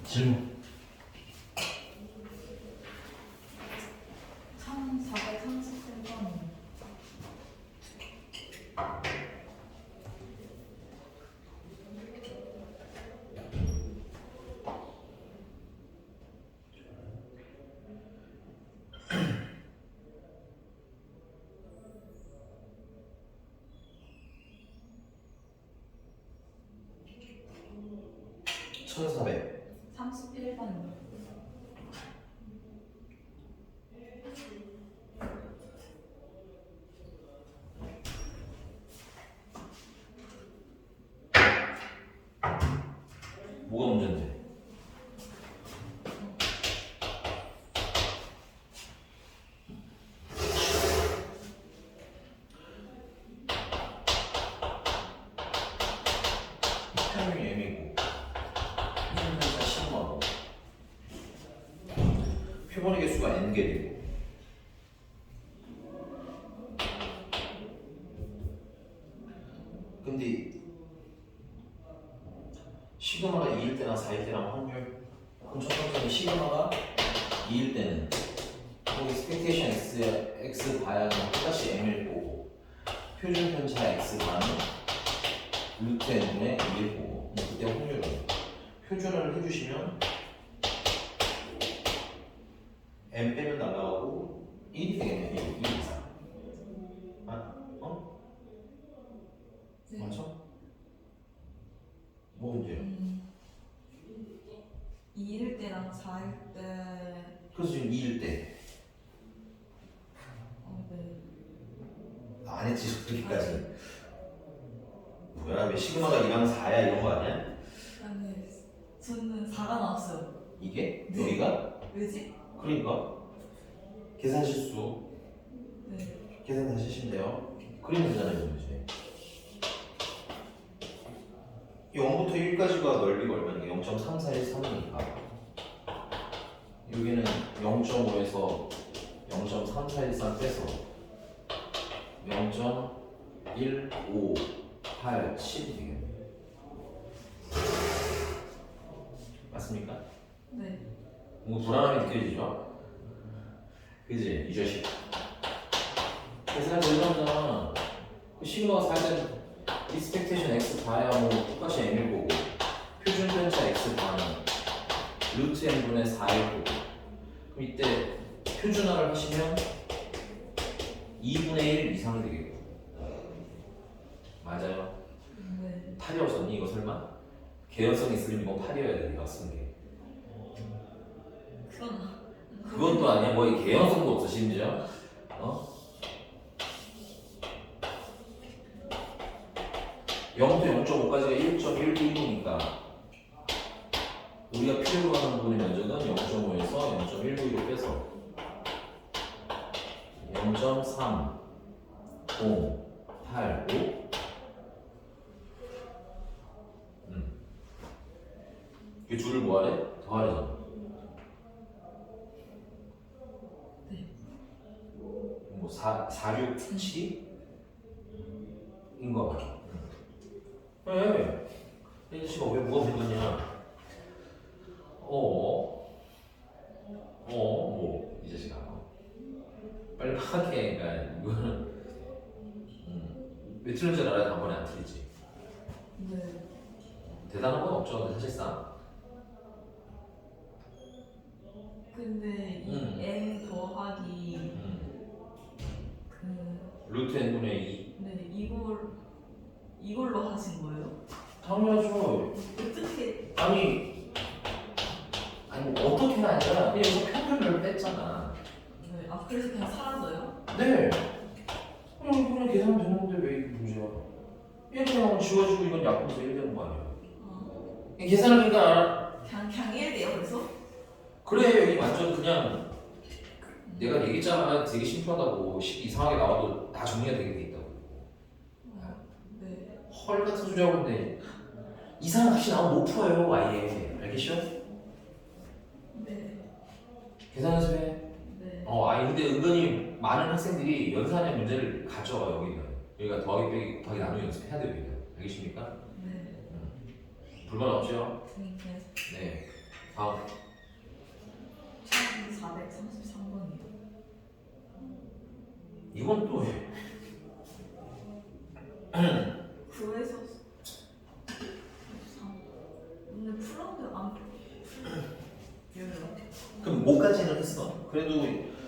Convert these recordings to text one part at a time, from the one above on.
질문. 1433번. 천사백. 31번. 뭐가 문제인데? 표현이 M이고 표준편차 시그마고 표본의 개수가 N개이고 근데 시그마가 2일 때나 4일 때랑 확률 그럼 첫 번째는 시그마가 2일 때는 뭐 expectation x 바야는 똑같이 M일 거고 표준 편차 x 바는 루트 n분의 2일 거고 그때 확률은 표준을 해주시면 M 빼면 날라가고 1이 되겠네. 1 이상. 어? 네. 맞죠? 뭐 문제요? 2일 때랑 4일 때. 그래서 지금 2일 때 네. 안 했지 여기까지. 뭐야 왜 시그마가 2랑 4야 이런 거 아니야? 아니, 저는 4가 나왔어요. 이게? 네. 여기가? 왜지? 그러니까 계산 실수. 네. 계산 다시 하시면 돼요. 그리면 되잖아요 이제. 0부터 1까지가 넓이가 얼마니까 0.3413이니까 여기는 0.5에서 0.3413 빼서 0.1587이 되겠네. 맞습니까? 네. 뭐 불안함이 느껴지죠? 그지? 이 자식 계산 되자마자 그 시그마가 4된 expectation x 바야 뭐 똑같이 m일 거고 표준 편차 x 바는 루트 n분의 4일 거고 그럼 이때 표준화를 하시면 2분의 1 이상이 되겠고 맞아요? 네. 8이라고 썼니 이거 설마? 개연성 있으면 이건 8이어야 돼 네가 쓴 게 그것도 아니야 뭐 이 개연성도 없어 심지어 어? 0부터 0.5까지가 1.195니까 우리가 필요로 하는 부분의 면적은 0.5에서 0.195로 빼서 0.3 0 8 5 이 둘을 뭐하래? 더하래잖아 네. 뭐 4, 6, 7인 거 같아 왜? 이 씨가 왜 뭐가 불렀냐? 뭐, 이 자식아. 빨갛게, 그러니까, 이거는, 왜 틀린 줄 알아야 단번에 안 틀리지. 네. 대단한 건 없죠, 근데 사실상. 근데 이 n 더하기 루트 n분의 2. 네, 이걸로 하신 거예요? 당연하죠. 어떻게? 아니, 뭐 어떻게가 아니라, 그냥 이거 평균을 뺐잖아. 네. 아, 그래서 그냥 사라져요? 네. 그냥 계산하면 되는데 왜 이게 문제야? 1 그냥 지워지고 이건 약분해서 1 되는 거 아니야? 계산하니까 그냥 1돼요, 그래서? 그래 여기 완전 그냥 내가 얘기했잖아 되게 심플하다고 이상하게 나와도 다 정리가 되게 돼 있다고 네. 헐 같은 소리 하고 있는데 이상한 값이 나오면 못 풀어요 아예 알겠죠? 네. 계산 연습해 네. 아니 근데 은근히 많은 학생들이 연산의 문제를 가져와 여기는 여기가 더하기 빼기 곱하기 나누기 연습해야 돼요 여기는 알겠습니까? 네. 불만 없죠? 네. 네. 다음. 1433번이요. 이건 또 왜? 9에서 3. 근데 풀었는데 안 풀려요. 그럼 뭐까지는 했어? 그래도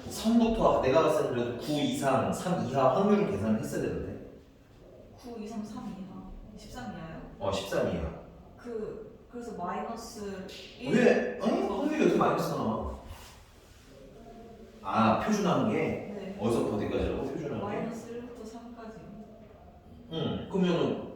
3부터 내가 봤을 때 그래도 9 이상, 3 이하 확률을 계산을 했어야 되는데 9, 2, 3, 3 이하. 13 이하요? 13 이하 그래서 마이너스 1. 왜? 아니 확률이 어떻게 마이너스가 나와? 아 표준하는 게 네. 어디서부터 어디까지라고? 표준하는 게? 마이너스 1부터 3까지. 응 그러면은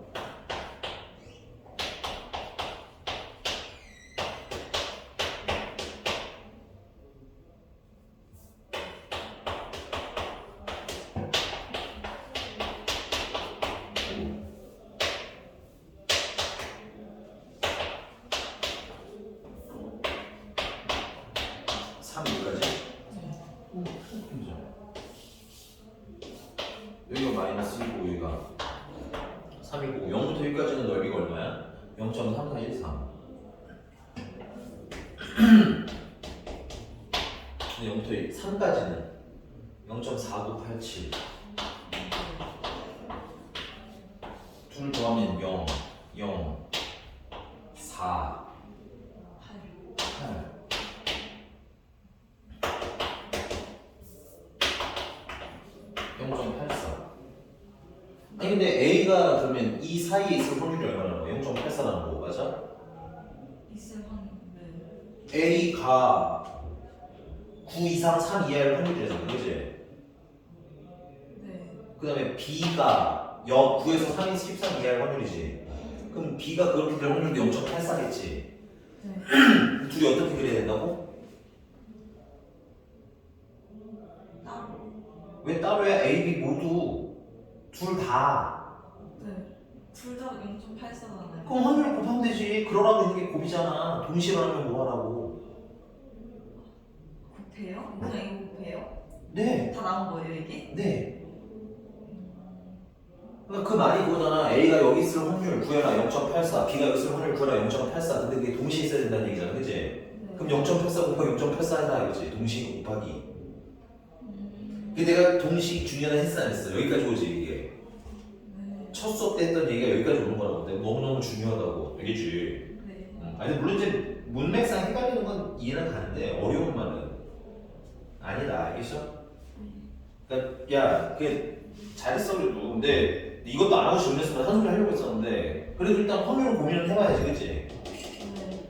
여기가 마이너스 1이고 여기가 3이고 0부터 1까지는 넓이가 얼마야? 0.3413 근데 0부터 3까지는 0.4987 둘 더하면 0, 0, 4, 8 0.84 아니 근데 A가 그러면 이 사이에 있을 확률이 얼마나 나와? 0.84라는 거 맞아? 있을 확률. 네. A가 9 이상 3 이하일 확률이잖아 그지? 네. 그 다음에 B가 9에서 3에서 13 이하일 확률이지 그럼 B가 그렇게 될 확률도 0.84겠지 네. 둘이 어떻게 그려야 된다고? 따로. 왜 따로야? A, B 모두 둘 다 네. 둘 다 0.84잖아요. 그럼 확률을 곱하면 되지 그러라고 있는 게 곱이잖아 동시에 하면 뭐하라고 곱해요? 그냥 이거 곱해요? 네 다 나온 거예요 이게? 네. 그러니까 그 말이 그거잖아. A가 여기 있을 확률 구해라 0.84, B가 여기 있을 확률 구해라 0.84. 근데 그게 동시에 있어야 된다는 얘기잖아, 그치? 네. 그럼 0.84 곱하기 0.84 한다 이거지. 동시에 곱하기. 그게 내가 동식 중요한 했어 안 했어? 여기까지 오지 이게. 네. 첫 수업 때 했던 얘기가 여기까지 오는 거라고. 내가 너무너무 중요하다고. 알겠지? 네. 아니 물론 이제 문맥상 헷갈리는 건 이해는 가는데 어려운 말은 아니다. 알겠어? 그러니까 야, 그게 잘했어 그래도. 근데 이것도 안 하고 질문했으면 한 소리 하려고 했었는데 그래도 일단 확률을 고민을 해봐야지, 그치? 네.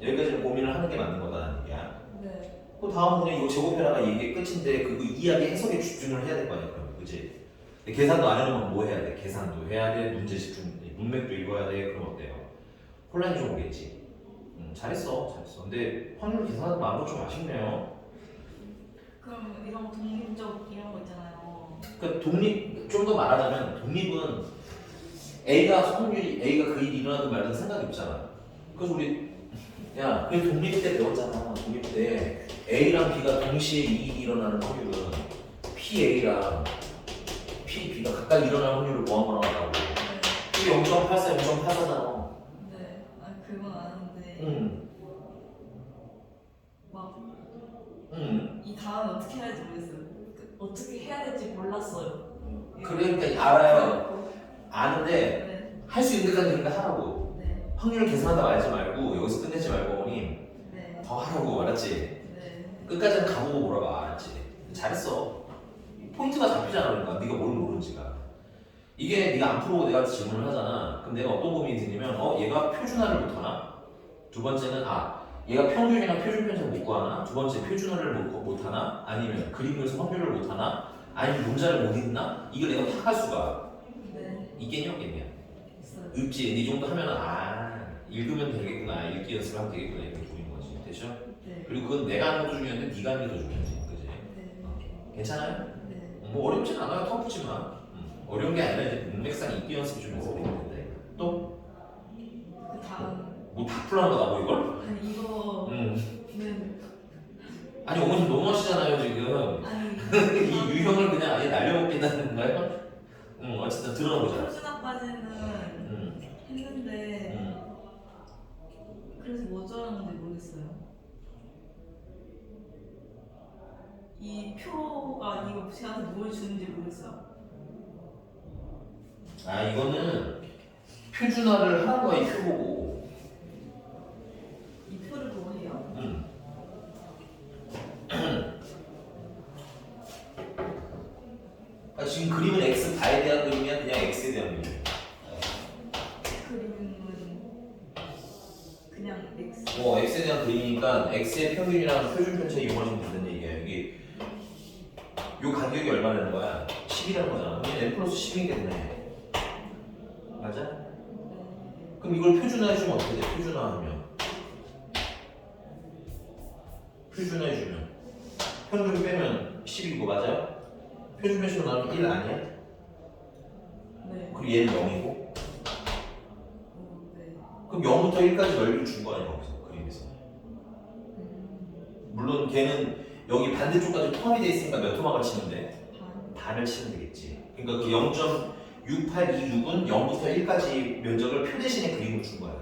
여기까지는 고민을 하는 게 맞는 거다는 얘기야. 네. 그 다음 그냥 이거 제곱해라가 이게 끝인데 그 이야기 해석에 집중을 해야 될 거 아니야, 그럼, 그치? 근데 계산도 안 해놓으면 뭐 해야 돼? 계산도 해야 돼, 문제 집중, 문맥도 읽어야 돼. 그럼 어때요? 혼란이 좀 오겠지. 잘했어. 근데 확률 계산하는 마음도 좀 아쉽네요. 그럼 이런 독립적 이런 거 있잖아요. 그러니까 독립 좀 더 말하자면 독립은 A가 그 일이 일어나든 말든 상관이 없잖아. 그래서 우리 야, 그 독립 때 배웠잖아. 독립 때 A랑 B가 동시에 이익이 일어나는 확률은 PA랑 PB가 각각 일어나는 확률을 뭐한 거라고 하고 이게 0.84, 0.84잖아. 네. 아 그건 아는데 응. 막 응. 이 다음에 어떻게 해야 할지 모르겠어요. 어떻게 해야 될지 몰랐어요. 그러니까 알아요. 아는데 네. 할 수 있는 데까지 그러니까 하라고. 네. 확률을 계산하다 말지 말고 여기서 끝내지 말고 어머님 네. 더 하라고 알았지? 네. 끝까지는 가보고 물어봐 알았지? 잘했어. 포인트가 잡히잖아. 그러니까 네가 뭘 모르는지가. 이게 네가 안 풀고 내가 질문을 하잖아. 그럼 내가 어떤 고민이 드냐면 얘가 표준화를 못하나? 두 번째는 얘가 평균이랑 표준 편차를 못 구하나? 두 번째 표준화를 못하나? 아니면 그림에서 확률을 못하나? 아니면 문자를 못 읽나? 이걸 내가 파악할 수가 네. 있겠냐 없겠냐? 있어요. 없지. 이 정도 하면은 읽으면 되겠구나. 읽기 연습을 하면 되겠구나. 이렇게 보이는 거지. 됐죠? 네. 그리고 그건 내가 하는 것도 중요한데 네가 하는 게 더 중요하지. 그지? 네. 괜찮아요? 네. 뭐 어렵진 않아요. 터프지만 어려운 게 아니라 이제 문맥상 읽기 연습이 좀 연습이 되는데 또? 그 다음 뭐 다 풀라는 거다 뭐 이걸? 아니 이거는 아니 어머님 너무 하시잖아요 지금. 아니 이 유형을 그냥 아예 날려먹겠다는 건가요? 어쨌든 들어보자. 표준화까지는 했는데 그래서 뭐 어쩌라는지 모르겠어요. 이 표가 이거 제한테 뭘 주는지 모르겠어요. 아 이거는 표준화를 하는 거야 이 표 보고. 이 표를 보고 해요. 아, 지금 그림은 x 바에 대한 그림이야 그냥 x에 대한 그림이야? 그림은 그냥 X. x에 대한 그림이니까 x의 평균이랑 표준 편차 이용하시면 된다는 얘기야. 여기 요 간격이 얼마 되는 거야? 10이라는 거잖아. 그럼 n 플러스 10이게 되네. 맞아? 그럼 이걸 표준화해주면 어떻게 돼? 표준화하면 표준화해주면 평균 빼면 10이고 맞아요? 표준 편식으로 나오면 1 아니야? 네. 그리고 얘는 0이고 네. 그럼 0부터 1까지 넓이를 준 거 아니야 거기서 그림에서. 물론 걔는 여기 반대쪽까지 포함이 돼 있으니까 몇 토막을 치는데 반을 치면 되겠지. 그러니까 그 0.6826은 0부터 1까지 면적을 표 대신에 그림을 준 거야.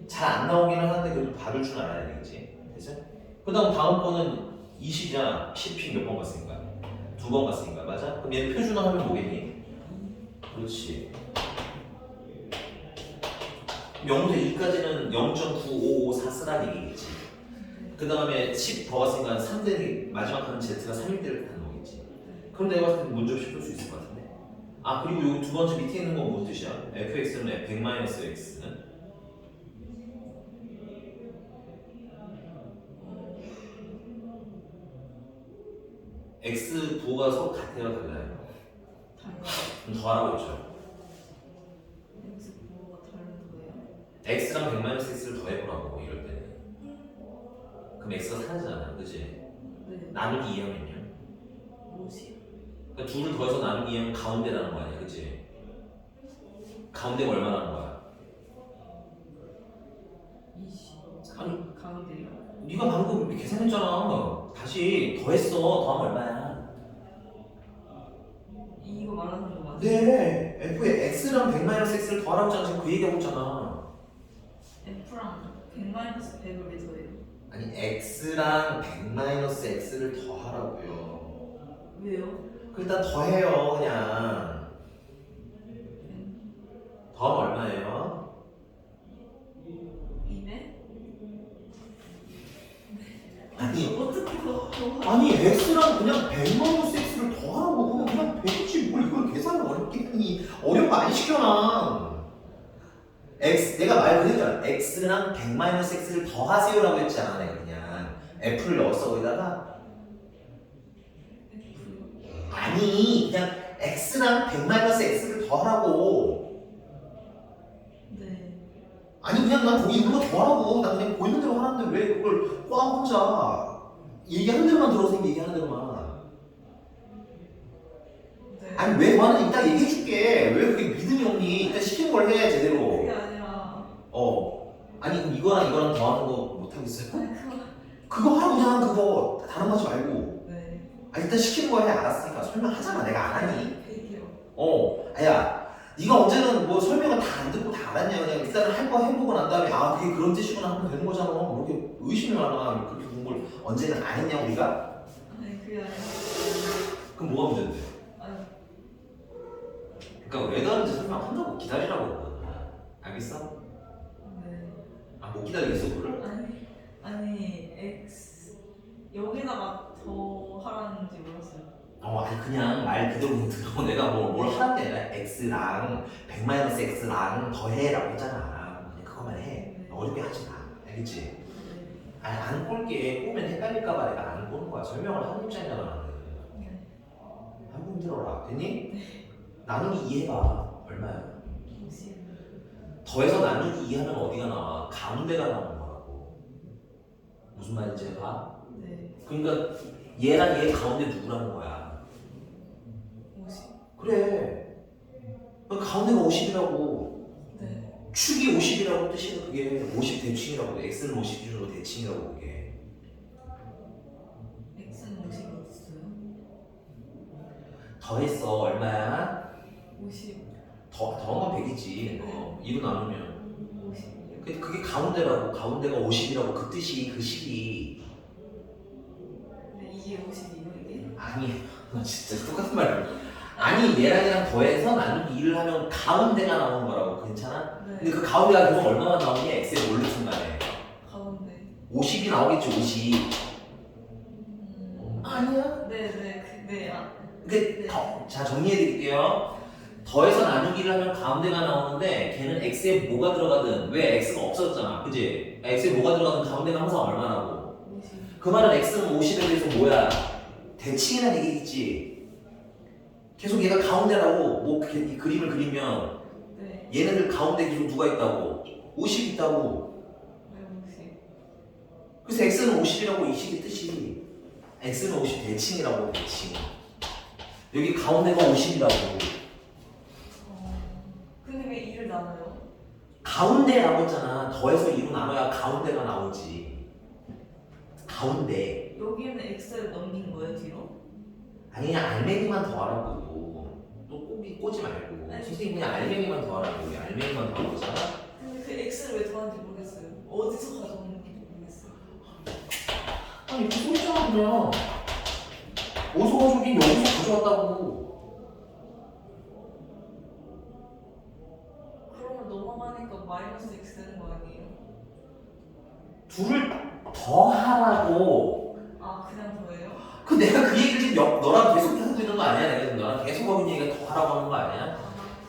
잘 안 나오기는 하는데 그래도 받을 줄 알아야 되겠지. 그죠? 그 다음 거는 20이잖아. 10피 몇 번 갔으니까 2번 갔으니까 맞아? 그럼 얘는 표준화하면 뭐겠니? 그렇지. 0부터 2까지는 0.9554 쓰라는 얘기겠지. 그 다음에 10 더 갔으니까 3대는 마지막 하는 Z가 3일대를 타는 거겠지. 그럼 내가 봤을 때 문제 없이 풀 수 있을 것 같은데. 아 그리고 여기 두 번째 밑에 있는 건 무슨 뜻이야? fx는 100-x는 x 부호가 서로 같아요 달라요? 그럼 더하라고 했죠. X 부호가 다른 거예요? x랑 100-x를 더해보라고 이럴 때는. 그럼 x가 4잖아 그치? 네. 나누기 2하면요? 50. 그러니까 둘을 더해서 나누기 2하면 가운데 나는 거 아니야 그치? 가운데가 얼마 나는 거야? 20. 아니. 가운데요? 네가 방금 이렇게 계산했잖아. 다시 더했어. 더하면 얼마야? 이거 말하는 거 맞아요? 네. f의 x랑 100-x를 더하라고 했잖아. 지금 그 얘기하고 있잖아. F랑 100-100을 왜 더해요? 아니 x랑 100-x를 더하라고요. 왜요? 일단 더해요 그냥. 더하면 얼마예요? 200? 아니 어떻게 더 아니 x랑 그냥 100-x를 더하라고 그러면 그냥 100이지 뭘 이걸 계산을 어렵게 하니. 어려운 거 안 시켜놔. x 내가 말 그랬잖아. x랑 100-x를 더하세요라고 했잖아. 내가 그냥 f를 넣었어 거기다가. 아니 그냥 x랑 100-x를 더하라고. 네. 아니 그냥 난 거기 있는 거 더하라고. 난 그냥 보이는 대로 하는데 왜 그걸 꽉 혼자 얘기하는 대로만 들어서 얘기하는 대로만. 네. 아니 왜 더하는지 이따 얘기해줄게. 왜 그렇게 믿음이 없니? 일단 시키는 걸 해 제대로. 그게 아니라 아니 그럼 이거랑 이거랑 더하는 거 못하겠어요? 아니 그거 그거 하라고 그냥 그거 다른 거 하지 말고. 네. 일단 시키는 거 해. 알았으니까 설명하잖아. 내가 안 하니. 100이요. 야 네가 언제는 뭐 설명을 다 안 듣고 다 알았냐. 그냥 일단은 할 거 해보고 난 다음에 아 그게 그런 뜻이구나 하면 되는 거잖아. 뭐 이렇게 의심이 많아. 그렇게 공부를 언제는 안 했냐 우리가? 아니 그게 아니라 그럼 뭐가 문제인데? 아니 그러니까 왜 다른지 설명한다고 기다리라고 그러거든. 알겠어? 네. 아 못 기다리겠어 그거를? 아니 X 여기다가 더 하라는지 몰랐어요. 아니 그냥 말 그대로 들어. 내가 뭘 하라는 게 아니라 x랑 100-x랑 더해라고 했잖아. 그냥 그것만 해. 어렵게 하지 마. 알겠지? 네. 아니 안 꼴게 꼬면 헷갈릴까봐 내가 안 꼬는 거야. 설명을 하는 입장이잖아 나는. 네. 한번 힘들어라. 됐니? 나누기 2 해봐. 얼마야? 50. 더해서 나누기 2 하면 어디가 나와? 가운데가 나오는 거라고. 무슨 말인지 해봐. 네. 그러니까 얘랑 얘 가운데 누구라는 거야? 50. 그래. 그러니까 가운데가 50이라고. 네. 축이 50이라고 뜻이야. 그게 50 대칭이라고. x는 50 기준으로 대칭이라고 그게. X는 50이 어딨어요? 더했어. 얼마야? 50. 더한 건 100이지. 2로 나누면 50이요. 그게 가운데라고. 가운데가 50이라고. 그 뜻이 그 식이. 근데 이게 50이에요 이게? 아니 진짜 똑같은 말이야. 아니 얘랑 더해서 나누기 2를 하면 가운데가 나오는 거라고. 괜찮아? 네. 근데 그 가운데가 계속 얼마나 나오니? x에 뭘로 순간에 가운데. 50이 나오겠지. 50. 아니야. 네네 네. 아. 근데 네. 자 정리해드릴게요. 더해서 나누기를 하면 가운데가 나오는데 걔는 x에 뭐가 들어가든 왜 x가 없어졌잖아. 그지? x에 뭐가 들어가든 가운데가 항상 얼마나고. 50. 그 말은 x는 50에 대해서 뭐야? 대칭이라는 얘기겠지. 계속 얘가 가운데라고. 뭐 이 그림을 그리면 네. 얘네들 가운데 계속 누가 있다고? 50 있다고. 네 50. 그래서 x는 50이라고 이 식의 뜻이. x는 50 대칭이라고. 대칭. 여기 가운데가 50이라고. 근데 왜 2를 나눠요? 가운데라고 했잖아. 더해서 2로 나눠야 가운데가 나오지. 가운데. 여기는 x를 넘긴 거예요 뒤로? 아니 그냥 알맹이만 더하라고. 또 꼬지 말고. 아니. 선생님 그냥 알맹이만 더하라고. 왜 알맹이만 더하는 거잖아. 근데 그 x를 왜 더하는지 모르겠어요. 어디서 가져오는지 모르겠어요. 아니 그 소리잖아 그냥. 어디서 가져오긴 여기서 가져왔다고. 그러면 넘어가니까 마이너스 x 되는 거 아니에요? 둘을 더하라고. 아 그냥 더해요? 그 내가 그 얘기를 지금 너랑 계속 하고 있는 거 아니야? 내가 지금 너랑 계속 하고 있는 얘기가 더하라고 하는 거 아니야?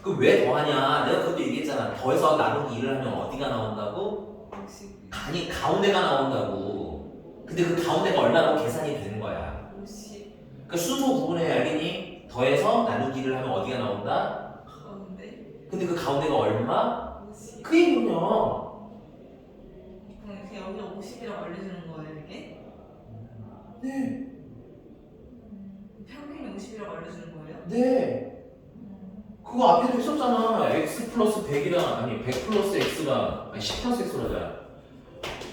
그 왜 더하냐? 내가 그것도 얘기했잖아. 더해서 나누기 2를 하면 어디가 나온다고? 50. 아니 가운데가 나온다고. 근데 그 가운데가 얼마라고 계산이 되는 거야. 50. 그 순서 구분해 알겠니? 더해서 나누기를 하면 어디가 나온다? 가운데. 근데 그 가운데가 얼마? 50. 그 얘기군요. 그럼 이렇게 여기가 50이라고 알려주는 거예요 이게? 네. 평균이 50이라고 알려주는 거예요? 네. 그거 앞에도 했었잖아. x 플러스 100이랑 아니 100 플러스 x가 아니 10 플러스 x라잖아.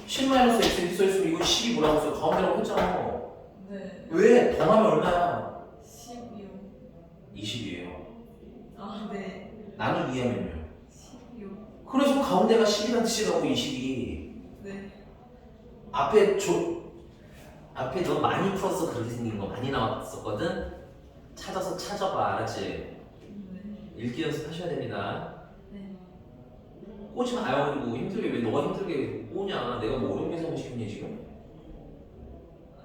10 마이너스 x 이렇게 써있으면 이거 10이 뭐라고 써? 가운데라고 했잖아. 네. 왜? 더하면 얼마야? 16. 20이에요. 아 네. 나누기 하면요. 16. 그래서 가운데가 10이라는 뜻이라고 20이. 네. 앞에 너 많이 풀어서 그렇게 생긴 거 많이 나왔었거든? 찾아서 찾아봐. 알았지? 네. 읽기 연습하셔야 됩니다. 네. 꼬지 마요. 그리고 힘들게 왜 너가 힘들게 꼬냐. 내가 뭐 어려운 계산을 시켰니 지금?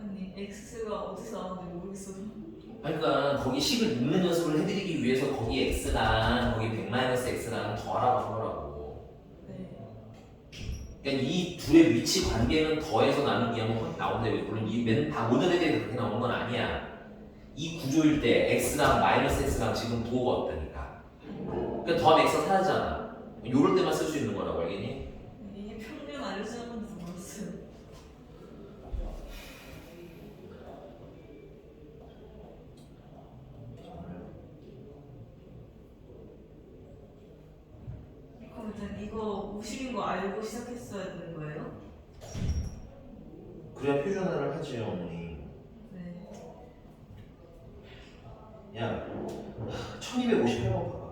아니 x가 어디서 나왔는지 모르겠어서. 그러니까 거기 식을 읽는 연습을 해드리기 위해서 거기 x랑 거기 100-x랑 더하라고 한 거라고. 네. 그러니까 이 둘의 위치 관계는 더해서 나누기 하면 확 나온대. 물론 다 모든 애들이 그렇게 나오는 건 아니야. 이 구조일 때 x랑 마이너스 x랑 지금 부호가 없다니까. 그러니까 더하면 x가 사라지잖아. 요럴 때만 쓸 수 있는 거라고 알겠니? 이게 평균 알려주는 건지 모르겠어요. 그럼 일단 이거 50인 거 알고 시작했어야 되는 거예요? 그래야 표준화를 하지 어머니. 네. 야 1258번 봐봐.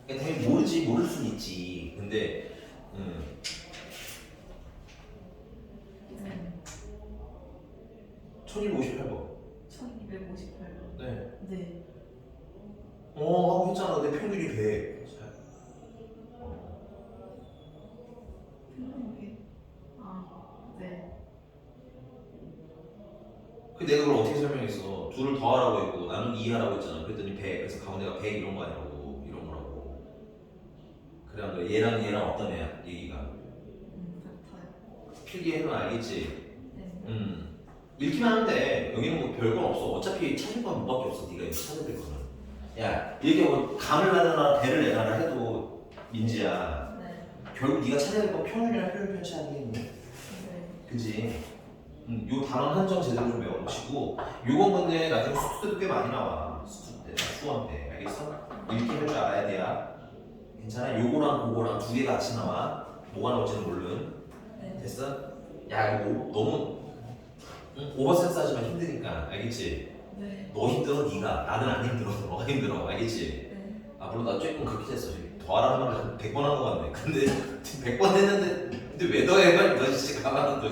당연히 모를 순 있지. 근데 네. 1258번. 1258번. 네. 네. 하고 했잖아. 내 평균이 100. 아, 네. 그 내가 그걸 어떻게 설명했어? 둘을 더하라고 했고 나누기 2 하라고 했잖아. 그랬더니 100. 그래서 가운데가 100 이런 거 아니라고. 이런 거라고. 그래 안 그래? 얘랑 어떤 애야? 얘기가. 같아요. 필기해면 알겠지? 네. 읽기만 하면 돼. 여기는 뭐 별건 없어. 어차피 찾을 건 뭐밖에 없어. 네가 이거 찾아야 될 거는. 야, 이렇게 뭐 감을 내놔라 배를 내놔라 해도 민지야. 네. 결국 네가 찾아야 될 건 평균이랑 표준 편차 아니겠니? 네. 그지? 요 단원 한정 제대로 좀 외워놓으시고 요건 근데 나중에 수투 때도 꽤 많이 나와. 수투 때, 수원 때. 알겠어? 읽기 할 줄 알아야 돼야. 괜찮아? 요거랑 그거랑 두 개 같이 나와. 뭐가 나올지는 모르는. 네. 됐어? 야 이거 너무 오버센스 하지만 힘드니까 알겠지? 네. 너 힘들어 네가. 나는 안 힘들어. 너가 힘들어. 알겠지? 네. 아 물론 나 조금 그렇게 됐어. 더하라는 말을 100번 한 거 같네. 근데 100번 했는데 근데 왜 더해? 너 진짜 가만한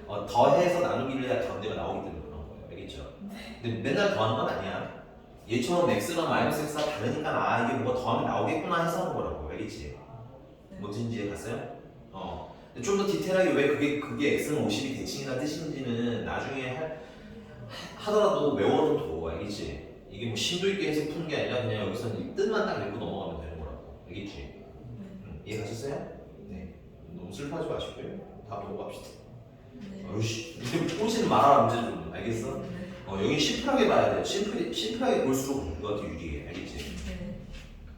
너 더해서 나누기를 해야 가운데가 나오기 때문에 그런 거예요. 알겠죠? 근데 맨날 더하는 건 아니야. 얘처럼 x랑 마이너스 x가 다르니까 아 이게 뭐가 더하면 나오겠구나 해서 하는 거라고. 알겠지? 뭔지 이해 갔어요? 근데 좀 더 디테일하게 왜 그게 x는 50이 대칭이나 뜻인지는 나중에 하더라도 외워는 둬. 알겠지? 이게 뭐 심도 있게 해서 푸는 게 아니라 그냥 여기서는 이 뜻만 딱 읽고 넘어가면 되는 거라고. 알겠지? 이해 가셨어요? 네. 너무 슬퍼하지 마시고요. 다음 넘어갑시다. 네. 어이씨, 꼬시는 말하라 문제 좀. 알겠어? 네. 여기 심플하게 봐야 돼요. 심플하게 볼수록 너한테 유리해. 알겠지? 네.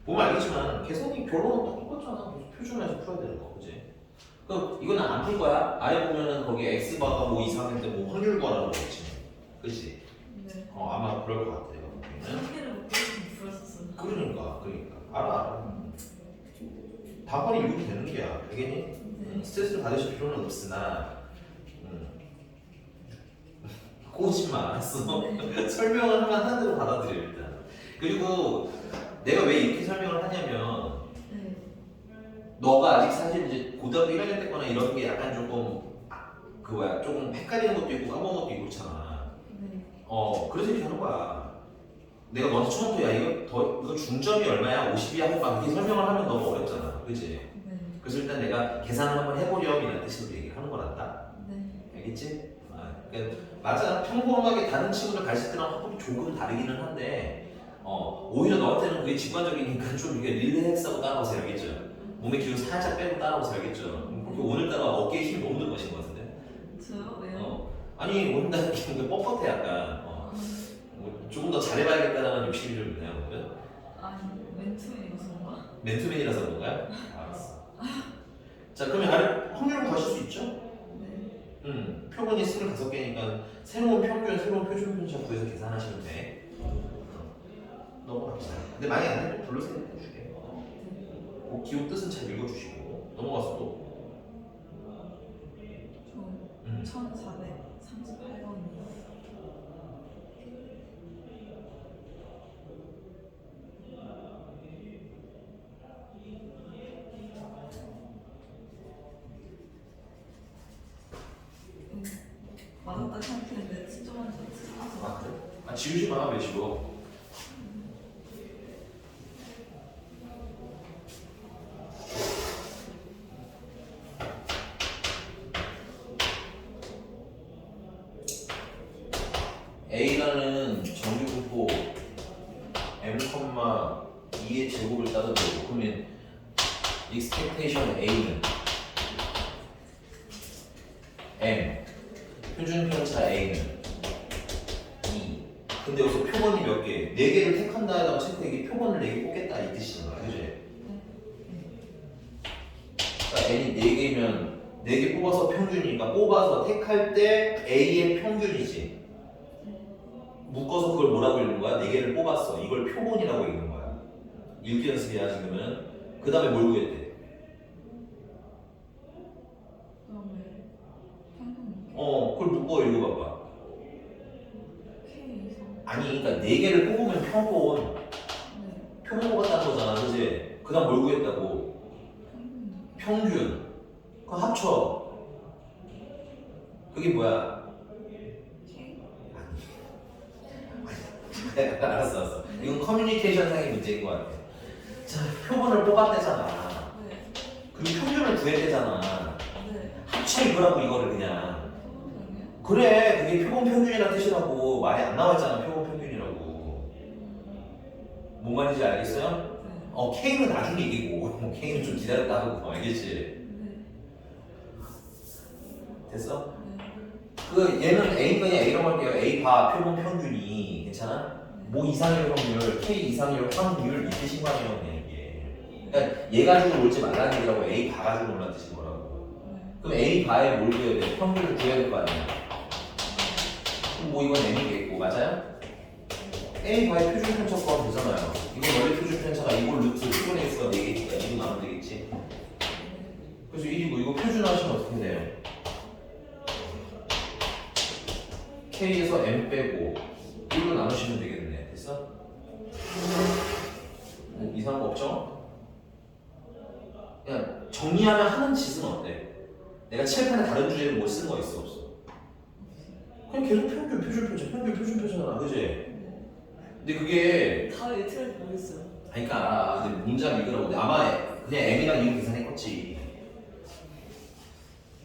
보면 알겠지만 계산이 결론은 똑같잖아. 표준화해서 풀어야 되는 거, 그지? 그럼 이거는 안 풀 거야. 아예 보면은 거기 x바가 뭐 이상인데 뭐 확률 구하라고 그랬지. 그치? 네. 아마 그럴 것 같아. 내가 보기에는. 한개를 못 풀었었어. 그러니까. 알아. 답안이 이렇게 되는 게야. 알겠니? 네. 스트레스를 받으실 필요는 없으나 꼬지 마. 알았어? 설명을 하면 하는 대로 받아들여 일단. 그리고 내가 왜 이렇게 설명을 하냐면 네. 너가 아직 사실 이제 고등학교 1학년 때거나 이런 게 약간 조금 조금 헷갈리는 것도 있고 까먹은 것도 있고 그렇잖아. 네. 그래서 이렇게 하는 거야. 내가 너한테 처음부터 야 이거 중점이 얼마야? 50이야? 하고 막 이렇게 설명을 하면 너무 어렵잖아. 그치? 네. 그래서 일단 내가 계산을 한번 해보렴이라는 뜻으로 얘기를 하는 거란다. 네. 알겠지? 그러니까 맞아. 평범하게 다른 친구들 가르칠 때랑 확률이 조금 다르기는 한데 오히려 너한테는 그게 직관적이니까 좀 이게 릴렉스하고 따라오세요. 알겠죠? 몸의 기운 살짝 빼고 따라오세요. 알겠죠? 그렇게 오늘따라 어깨에 힘이 너무 든 것인 것 같은데? 저요? 왜요? 아니 오늘따라 기분이 뻣뻣해 약간 조금 더 잘해봐야겠다는 욕심이 좀 있나요? 보면? 아니 멘토인이라서 그런가? 맨투맨이라서 그런가요? 알았어. 자 그러면 확률을 구하실 수 있죠? 네. 표본이 25개니까 새로운 평균, 새로운 표준 편차 구해서 계산하시면 돼. 넘어갑시다. 근데 많이 안 되면 불러서 해줄게. 기호 뜻은 잘 읽어주시고 넘어가서 또. 저 1438번이요. 맞았다 생각했는데 진짜 많이 졌어. 아 그래? 지우지 마. 왜 지워? A라는 정규분포 m,2의 제곱을 따져보고 그러면 expectation A는 M 표준 편차 A는 2 근데 여기서 표본이 몇 개? 4개를 택한다 해다가 체크 이게 표본을 4개 뽑겠다 이 뜻인 거야 그지? 그러니까 N이 4개면 4개 뽑아서 평균이니까 뽑아서 택할 때 A의 평균이지 묶어서 그걸 뭐라고 읽는 거야? 4개를 뽑았어. 이걸 표본이라고 읽는 거야. 읽기 연습이야 지금은. 그 다음에 뭘 구했대? 그다음에 평균 그걸 묶어 읽어봐봐. K에서 아니 그러니까 4개를 뽑으면 표본. 네. 표본 뽑았다는 거잖아 그지? 그 다음 뭘 구했다고? 평균 평균. 그거 합쳐. 그게 뭐야? K 알았어. 이건 커뮤니케이션상의 문제인 것 같아. 자, 표본을 뽑았대잖아. 네. 그럼 평균을 구했대잖아. 네. 합쳐 이거라고 이거를 그냥. 평균이요? 그래, 그게 표본 평균이라는 뜻이라고 말이 안 나왔잖아. 표본 평균이라고. 뭔 말인지 알겠어요? 네. K는 나중에 이기고 K는 좀 기다렸다 하고 알겠지? 네. 됐어? 네. 얘는 A가 A라고 할게요. A 바 표본 평균이 괜찮아? 뭐 이상일 확률, K 이상일 확률 이 뜻인 거 아니에요, 이게. 그러니까 얘 가지고 놀지 말라는 얘기라고 A 바 가지고 놀라는 뜻인 거라고. 네. 그럼 A 바에 뭘 구해야 돼? 평균을 구해야 될 거 아니야. 그럼 뭐 이건 M이겠고, 맞아요? A 바의 표준 편차 구하면 되잖아요. 이건 원래 표준 편차가 이걸 루트 1분의 x가 4개니까 2로 나오면 되겠지. 그래서 1이고 이거 표준화하시면 어떻게 돼요? K에서 M 빼고 1로 나누시면 되겠네. 됐어? 뭐 이상한 그냥 정리하면 하는 짓은 어때? 내가 칠판에 다른 주제를 뭐 쓰는 거 있어 없어? 그냥 계속 평균, 표준, 표준, 평균, 표준, 표준이잖아, 그지? 근데 그게 다 왜 틀린지 모르겠어요. 그러니까 근데 문제가 이거라고 아마 그냥 M이랑 이거 계산했겠지.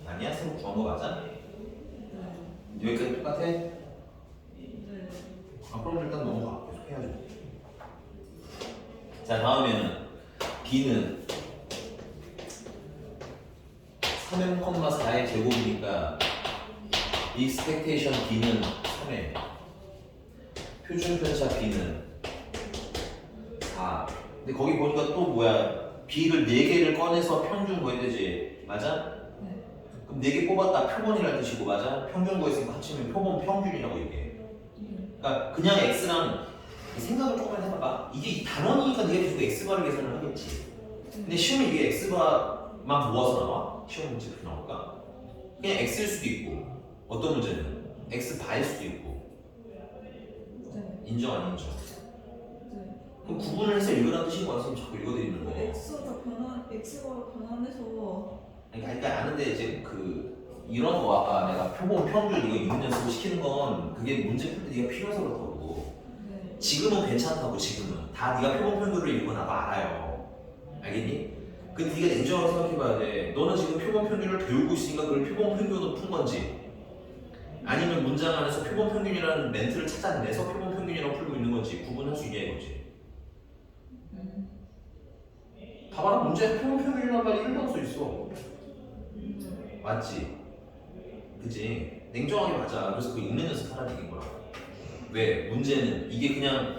아니야? 새로 구한 거 맞아? 네. 여기까지 똑같아? 네. 아 그럼 일단 넘어가. 계속 해야죠. 자 다음에는 B는 3m,4의 제곱이니까 expectation B는 3에 표준 편차 B는 4. 근데 거기 보니까 또 뭐야? B를 4개를 꺼내서 평균 구해야 되지. 맞아? 네. 그럼 4개 뽑았다 표본이라는 뜻이고 맞아? 평균 구했으니까 합치면 표본 평균이라고 얘기해. 그러니까 그냥 X랑 생각을 조금만 해봐봐. 이게 단원이니까 네가 계속 X바를 계산을 하겠지. 근데 시험에 이게 X바만 모아서 나와? 시험 문제 그렇게 나올까? 그냥 X일 수도 있고 어떤 문제는 X바일 수도 있고 네. 인정 안 인정? 네. 그럼 구분을 해서 읽으라는 뜻인 거 같으면 자꾸 읽어드리는 거. X가 변환해서 그러니까 아는데 이제 이런 거 아까 내가 표본 평균 이거 읽는 연습을 시키는 건 그게 문제 풀 때 네가 필요해서 그렇다고. 네. 지금은 괜찮다고 지금은 다 네가 표본 평균을 읽어놔도 알아요. 알겠니? 근데 네가 냉정하게 생각해봐야 돼. 너는 지금 표본 평균을 배우고 있으니까 그걸 표본 평균으로 푼 건지 아니면 문장 안에서 표본 평균이라는 멘트를 찾아내서 표본 평균이라고 풀고 있는 건지 구분할 수 있냐 이거지. 봐봐라 문제에 표본 평균이라는 말이 1번 써 있어. 맞지? 그지? 냉정하게 맞아. 그래서 그 읽는 연습하라는 얘기인 거라고. 왜? 문제는 이게 그냥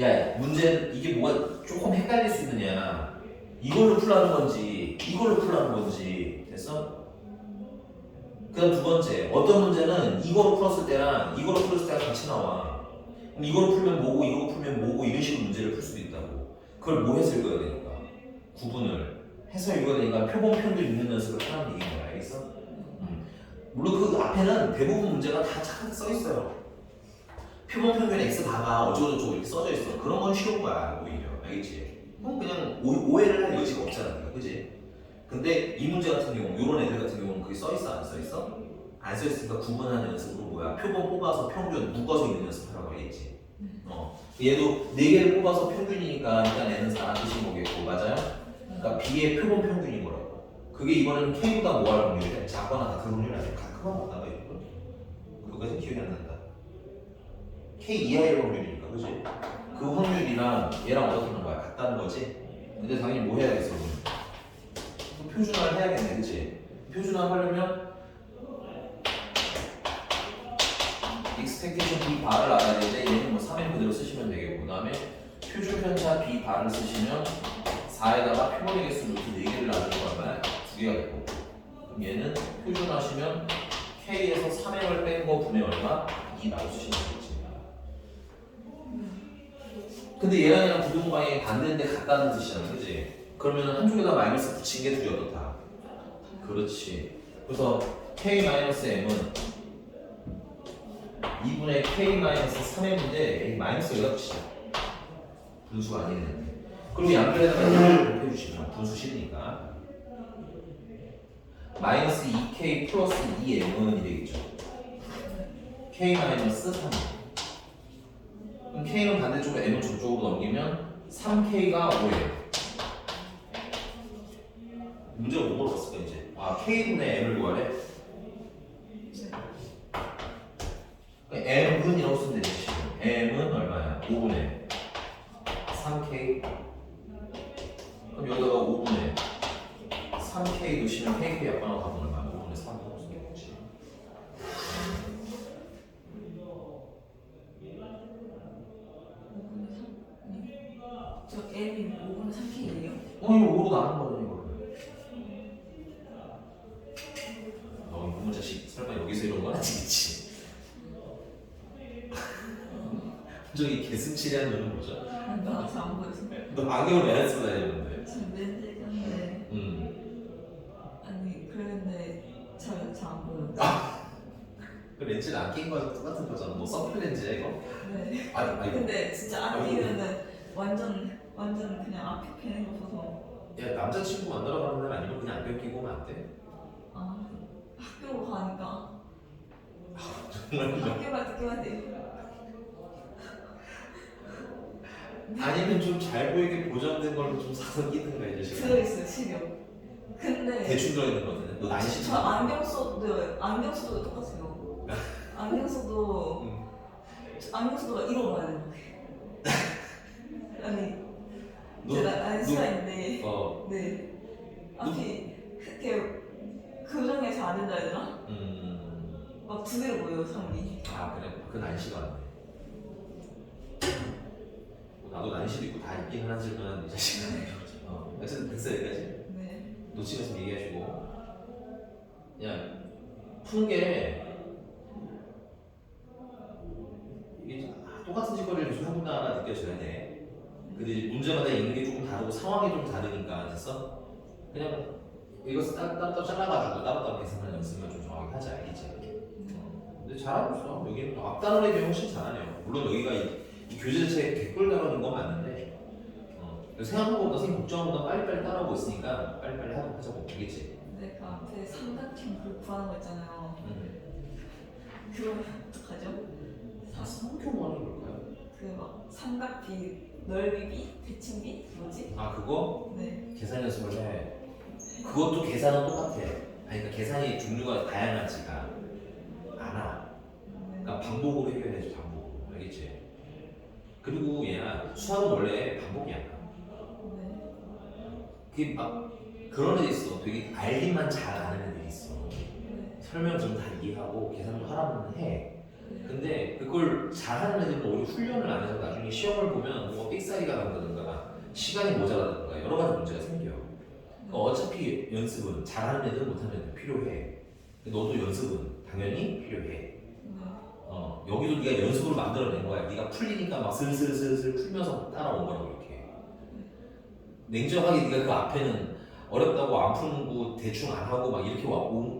야 문제는 이게 뭐가 조금 헷갈릴 수 있느냐 이걸로 풀라는 건지 이걸로 풀라는 건지 됐어? 그 다음 두 번째 어떤 문제는 이거로 풀었을 때랑 이거로 풀었을 때랑 같이 나와. 그럼 이거로 풀면 뭐고 이거로 풀면 뭐고 이런 식으로 문제를 풀 수도 있다고. 그걸 뭐 해서 읽어야 되니까 구분을 해서 읽어야 되니까 표본 평균 읽는 연습을 하는 얘기인 거야. 알겠어? 물론 그 앞에는 대부분 문제가 다 착하게 써 있어요. 표본 평균 X 바가 어쩌고저쩌고 이렇게 써져 있어. 그런 건 쉬운 거야 오히려. 알겠지? 그럼 그냥 오해를 할 여지가 없잖아. 그지? 근데 이 문제 같은 경우 이런 애들 같은 경우는 그게 써 있어 안 써 있어? 안 써 있으니까 구분하는 연습으로 뭐야? 표본 뽑아서 평균 묶어서 읽는 연습하라고 알겠지? 얘도 4개를 뽑아서 평균이니까 일단 N은 4 뜻인 거겠고 맞아요? 그러니까 B의 표본 평균인 거라고. 그게 이번에는 K보다 뭐 할 확률이래? 작거나 같은 확률이 아니라 가끔만 못나가 있거든. 그거까지 기억이 안 난다. K 이하의 확률이니까 그지? 그 확률이랑 얘랑 어떻게 하는 거야? 같다는 거지? 근데 당연히 뭐 해야겠어? 그럼 표준화를 해야겠네 그지? 표준화 하려면 expectation B 바를 알아야 되는데 얘는 뭐 3의 그대로 쓰시면 되겠고 그 다음에 표준 편차 B 바를 쓰시면 4에다가 표본의 개수 루트 4개를 나누는 거 얼마야? 2개가 되고 그럼 얘는 표준하시면 K에서 3행을 뺀 거 분의 얼마? 2라고 쓰시면 되겠지. 근데 얘랑 얘랑 부등호방이 반대인데 같다는 뜻이잖아 그지? 그러면 한쪽에다 마이너스 붙인 게 둘이 어떻다? 그렇지. 그래서 K-M은 2분의 K-3m인데 이 마이너스 여기다 붙이자. 분수가 아니네. 그리고 양변에다가 1을 곱해주시면 분수 싫으니까 마이너스 2K 플러스 2M은 되겠죠. K-3 그럼 K는 반대쪽으로 M은 저쪽으로 넘기면 3K가 5예요. 문제가 뭐 물어봤을까 이제? 아 K분의 M을 구하래? M은이라고 쓰면 되지. M은 얼마야? 5분의 3K. 그럼 여기다가 5분의 3K 넣으시면 KK 약분하고 가면 얼마야? 5분의 3하고 쓰면 되지. 저 M이 5분의 3K예요? 이거 5로 나눈 거잖아 이거. 너 이놈의 자식 설마 여기서 이런 건 아니겠지? 저기 개슴치레한 눈은 뭐죠? 나한테 안 보여서. 너 안경을 왜 안 쓰고 다니는데? 지금 렌즈 꼈는데 아니 그랬는데 잘안 보여. 그 렌즈를 안 낀 거랑 똑같은 거잖아. 뭐 선플 렌즈야 이거? 네. 아니 근데 진짜 안 끼면은 완전 그냥 앞에 펴는 거 봐서 야 남자친구 만나러 가는 날 아니면 그냥 안경 끼고 오면 안 돼? 아 학교로 가니까 정말 학교만 듣기만 돼요. 아니면 좀 잘 보이게 보정된 걸로 좀 사서 끼든가 이제 지금 들어있어요 실력. 근데 대충 들어있는 거거든. 너 난시 저 안경 써도 똑같아요. 안경 써도 안경 써도 이러고 가야 돼요. 아니 제가 안수가 있는데 네 앞이 그렇게 교정이 잘 안 된다 해야 되나? 막 두 개로 보여요 사람이. 아 그래? 그 난시가 안 돼. 나도 난시도 있고 다 있긴 하지만 이 자식은 어쨌든 됐어 여기까지. 네. 놓치면서 얘기하시고 그냥 푸는 게 이게 똑같은 짓거리를 계속 하구나가 느껴져야 돼. 근데 이제 문제마다 있는 게 조금 다르고 상황이 좀 다르니까 됐어? 그냥 이거 따로따로 잘라가지고 따로따로 계산하는 연습만 좀 정확히 하자 알겠지? 근데 잘하고 있어. 여기는 앞단원에 비해 훨씬 잘하네요. 물론 여기가 이 교재 자체에 개꿀 단원인 건 맞는데 생각한 것보다 선생님 걱정보다 빨리빨리 따라오고 있으니까 빨리빨리 하자고 알겠지? 근데 그 앞에 삼각형 그 구하는 거 있잖아요. 그거 어떡하죠? 성격 하는 걸까요? 그 막 삼각비, 넓이비, 대칭비 뭐지? 아 그거? 네. 계산 연습을 해. 그것도 계산은 똑같아. 아니 그러니까 계산이 종류가 다양하지가 않아. 그러니까 반복으로 해결해야지 반복으로. 알겠지? 그리고 얘야 수학은 원래 반복이 안 나. 네. 그게 막 그런 애들 있어. 되게 알기만 잘 아는 애들이 있어. 네. 설명 좀 다 이해하고 계산도 하라면 해. 근데 그걸 잘하는 애들은 오히려 훈련을 안 해서 나중에 시험을 보면 뭐 삑사리가 난다든가 시간이 모자라든가 여러 가지 문제가 생겨요. 그러니까 어차피 연습은 잘하는 애들 못하는 애들 필요해. 너도 연습은 당연히 필요해. 네. 여기도 네가 연습으로 만들어낸 거야. 네가 풀리니까 막 슬슬슬슬 풀면서 따라온 거라고 이렇게. 냉정하게 네가 그 앞에는 어렵다고 안 푸는 거 대충 안 하고 막 이렇게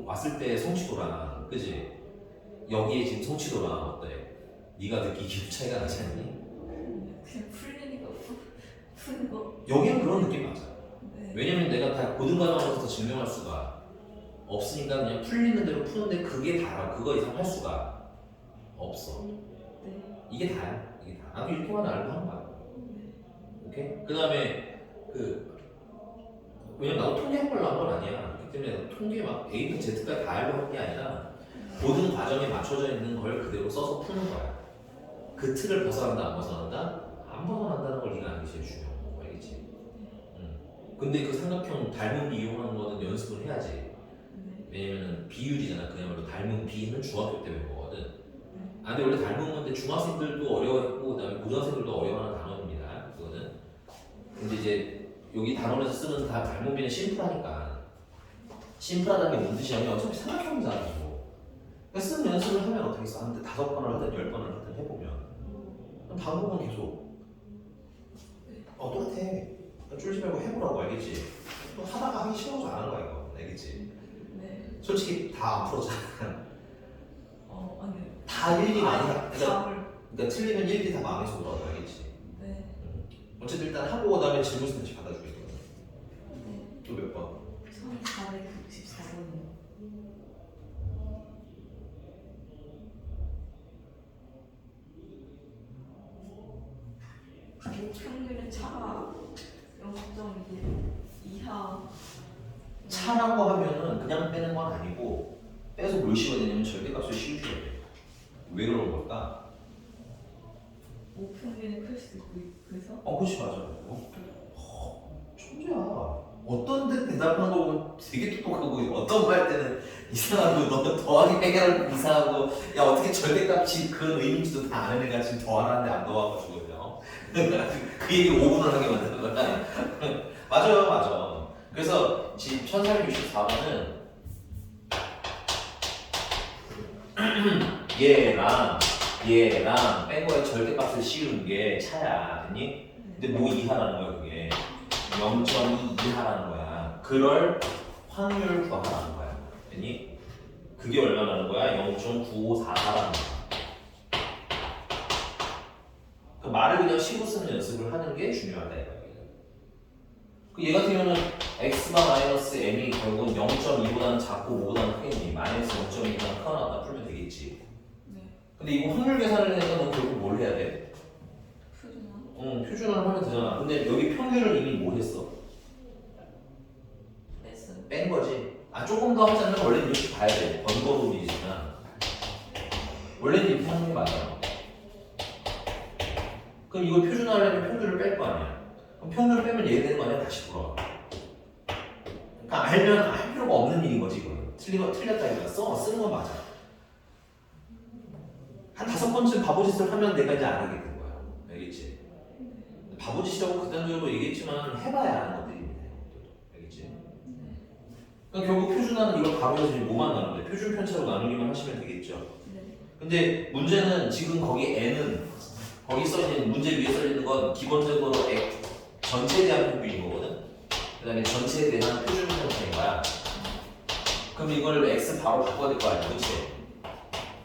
왔을 때 성취도랑 그지? 여기에 지금 성취도랑 어때? 네가 느끼기 기분 차이가 나지 않니? 그냥 풀리니까 푸는 거. 여기는 그런 느낌 맞아. 네. 왜냐면 내가 다 고등 과정에서 증명할 수가 없으니까 그냥 풀리는 대로 푸는데 그게 다야. 그거 이상 할 수가 없어. 네. 이게 다야. 이게 다. 나도 이렇게만 알고 하는 거야. 오케이? 그 다음에 왜냐면 나도 통계학과를 한 건 아니야. 그렇기 때문에 통계 막 A부터 Z까지 다 알고 한 게 아니라 모든 과정에 맞춰져 있는 걸 그대로 써서 푸는 거야. 그 틀을 벗어난다 안 벗어난다? 안 벗어난다는 걸 네가 아는 게 제일 중요한 거 알겠지? 근데 그 삼각형 닮은 비 이용하는 거는 연습을 해야지. 네. 왜냐면은 비율이잖아. 그야말로 닮은 비는 중학교 때 배운 거거든. 근데 원래 닮은 건데 중학생들도 어려워했고 그다음에 고등학생들도 어려워하는 단어입니다. 그거는. 근데 이제 여기 단원에서 쓰는 다 닮은 비는 심플하니까. 심플하다는 게 뭔 뜻이냐면 어차피 삼각형이잖아. 그러니까 쓰는 연습을 하면 어떻게 써? 한 5번을 하든 10번을 하든 해보면 방법은 계속 똑같아. 쫄지 말고 해보라고 알겠지? 또 하다가 하기 싫어서 안 하는 거야 이거 알겠지? 네. 솔직히 다 안 풀어잖아. 아니. 다 일일이 많이 그러니까 답을. 틀리면 일일이 다 마음에서 오라고 알겠지? 네. 어쨌든 일단 하고 그다음에 질문서 다시 받아주겠거든. 네. 또 몇 번? 1464번. 평균은 차가 0.1 이하. 차라고 하면은 그냥 빼는 건 아니고 빼서 뭘 씌워야 되냐면 절대값을 씌워줘야 돼. 왜 그런 걸까? 오평균이 클 수도 있고 그래서? 그렇지 맞아. 천재야. 어떤 데 대답하는 거 보면 되게 똑똑하고 어떤 거 할 때는 이상하고 너 더하기 빼기하는 거 이상하고 야 어떻게 절대값이 그런 의미인지도 다 아는 애가 지금 더하는데 안 더하고 그냥 그 얘기를 5분을 하게 만드는 거야. 맞아요 맞아. 그래서 지금 1364번은 얘랑 뺀 거에 절대값을 씌우는 게 차야. 됐니? 근데 뭐 이하라는 거야 그게 0.2 이하라는 거야. 그럴 확률 구하라는 거야. 됐니? 그게 얼마라는 거야? 0.9544라는 거야. 그 말을 그냥 쉬고 쓰는 연습을 하는 게 중요하다 이거야. 얘 같은 경우는 x가 마이너스 m이 결국은 0.2보다는 작고 5보다는 크겠니? 마이너스 0.2보다는 크거나 같다 풀면 되겠지. 네. 근데 이거 확률 계산을 하니까 넌 결국 뭘 해야 돼? 표준화. 표준화를 하면 되잖아. 근데 여기 평균을 이미 뭐 했어? 뺐어요. 뺀 거지. 조금 더 하자면 원래는 이렇게 봐야 돼. 번거로움이지만 원래는 이렇게 하는 게 맞아. 그럼 이걸 표준화하려면 평균을 뺄 거 아니야. 그럼 평균을 빼면 얘 되는 거 아니야? 다시 돌아가. 그러니까 알면 할 필요가 없는 일인 거지 이거는. 틀렸다기보다 쓰는 건 맞아. 한 5번쯤 바보짓을 하면 내가 이제 안 하게 된 거야. 알겠지? 바보짓이라고 극단적으로 얘기했지만 해봐야 아는 것들입니다. 알겠지? 그러니까 결국 표준화는 이걸 바로 해서 뭐만 나누는데 표준 편차로 나누기만 하시면 되겠죠. 네. 근데 문제는 지금 거기 n은 거기 써있는 문제 위에 써있는 건 기본적으로 전체에 대한 평균인 거거든. 그 다음에 전체에 대한 표준 편차인 거야. 그럼 이걸 x 바로 바꿔야 될 거 아니야, 그치?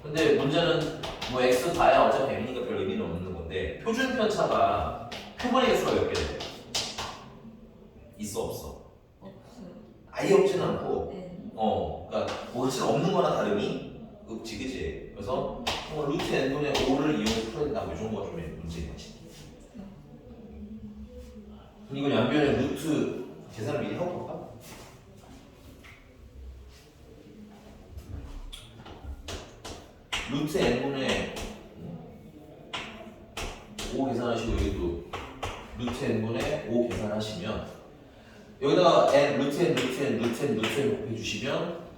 근데 문제는 뭐 x 다야 어차피 m이니까 별 의미는 없는 건데 표준 편차가 표본의 개수가 몇 개 돼? 있어 없어? 없어요. 아예 없진 않고 네. 그러니까 뭐 사실 없는 거나 다름이 없지, 그치? 그래서 루트 n분의 5를 이용해서 풀어야 된다고 이 정도가 좀 문제인 거지. 그럼 이건 양변의 루트 계산을 미리 하고 볼까? 루트 n분의 5 계산하시고 여기도 루트 n분의 5 계산하시면 여기다가 n, 루트 n, 루트 n, 루트 n, 루트 n 곱해주시면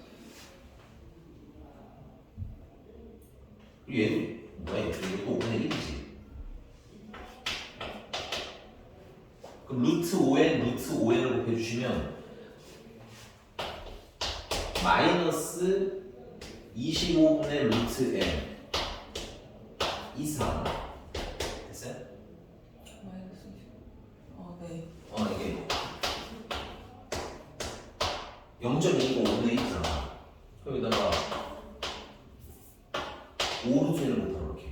얘도 뭐야 이거 5분의 1이지. 그럼 루트 5n, 루트 5n을 곱해주시면 마이너스 25분의 루트 n 이상 됐어요? 마이너스 20. 네. 이게 0.25 5분의 1이잖아. 여기다가 5루트 n을 곱하면 이렇게.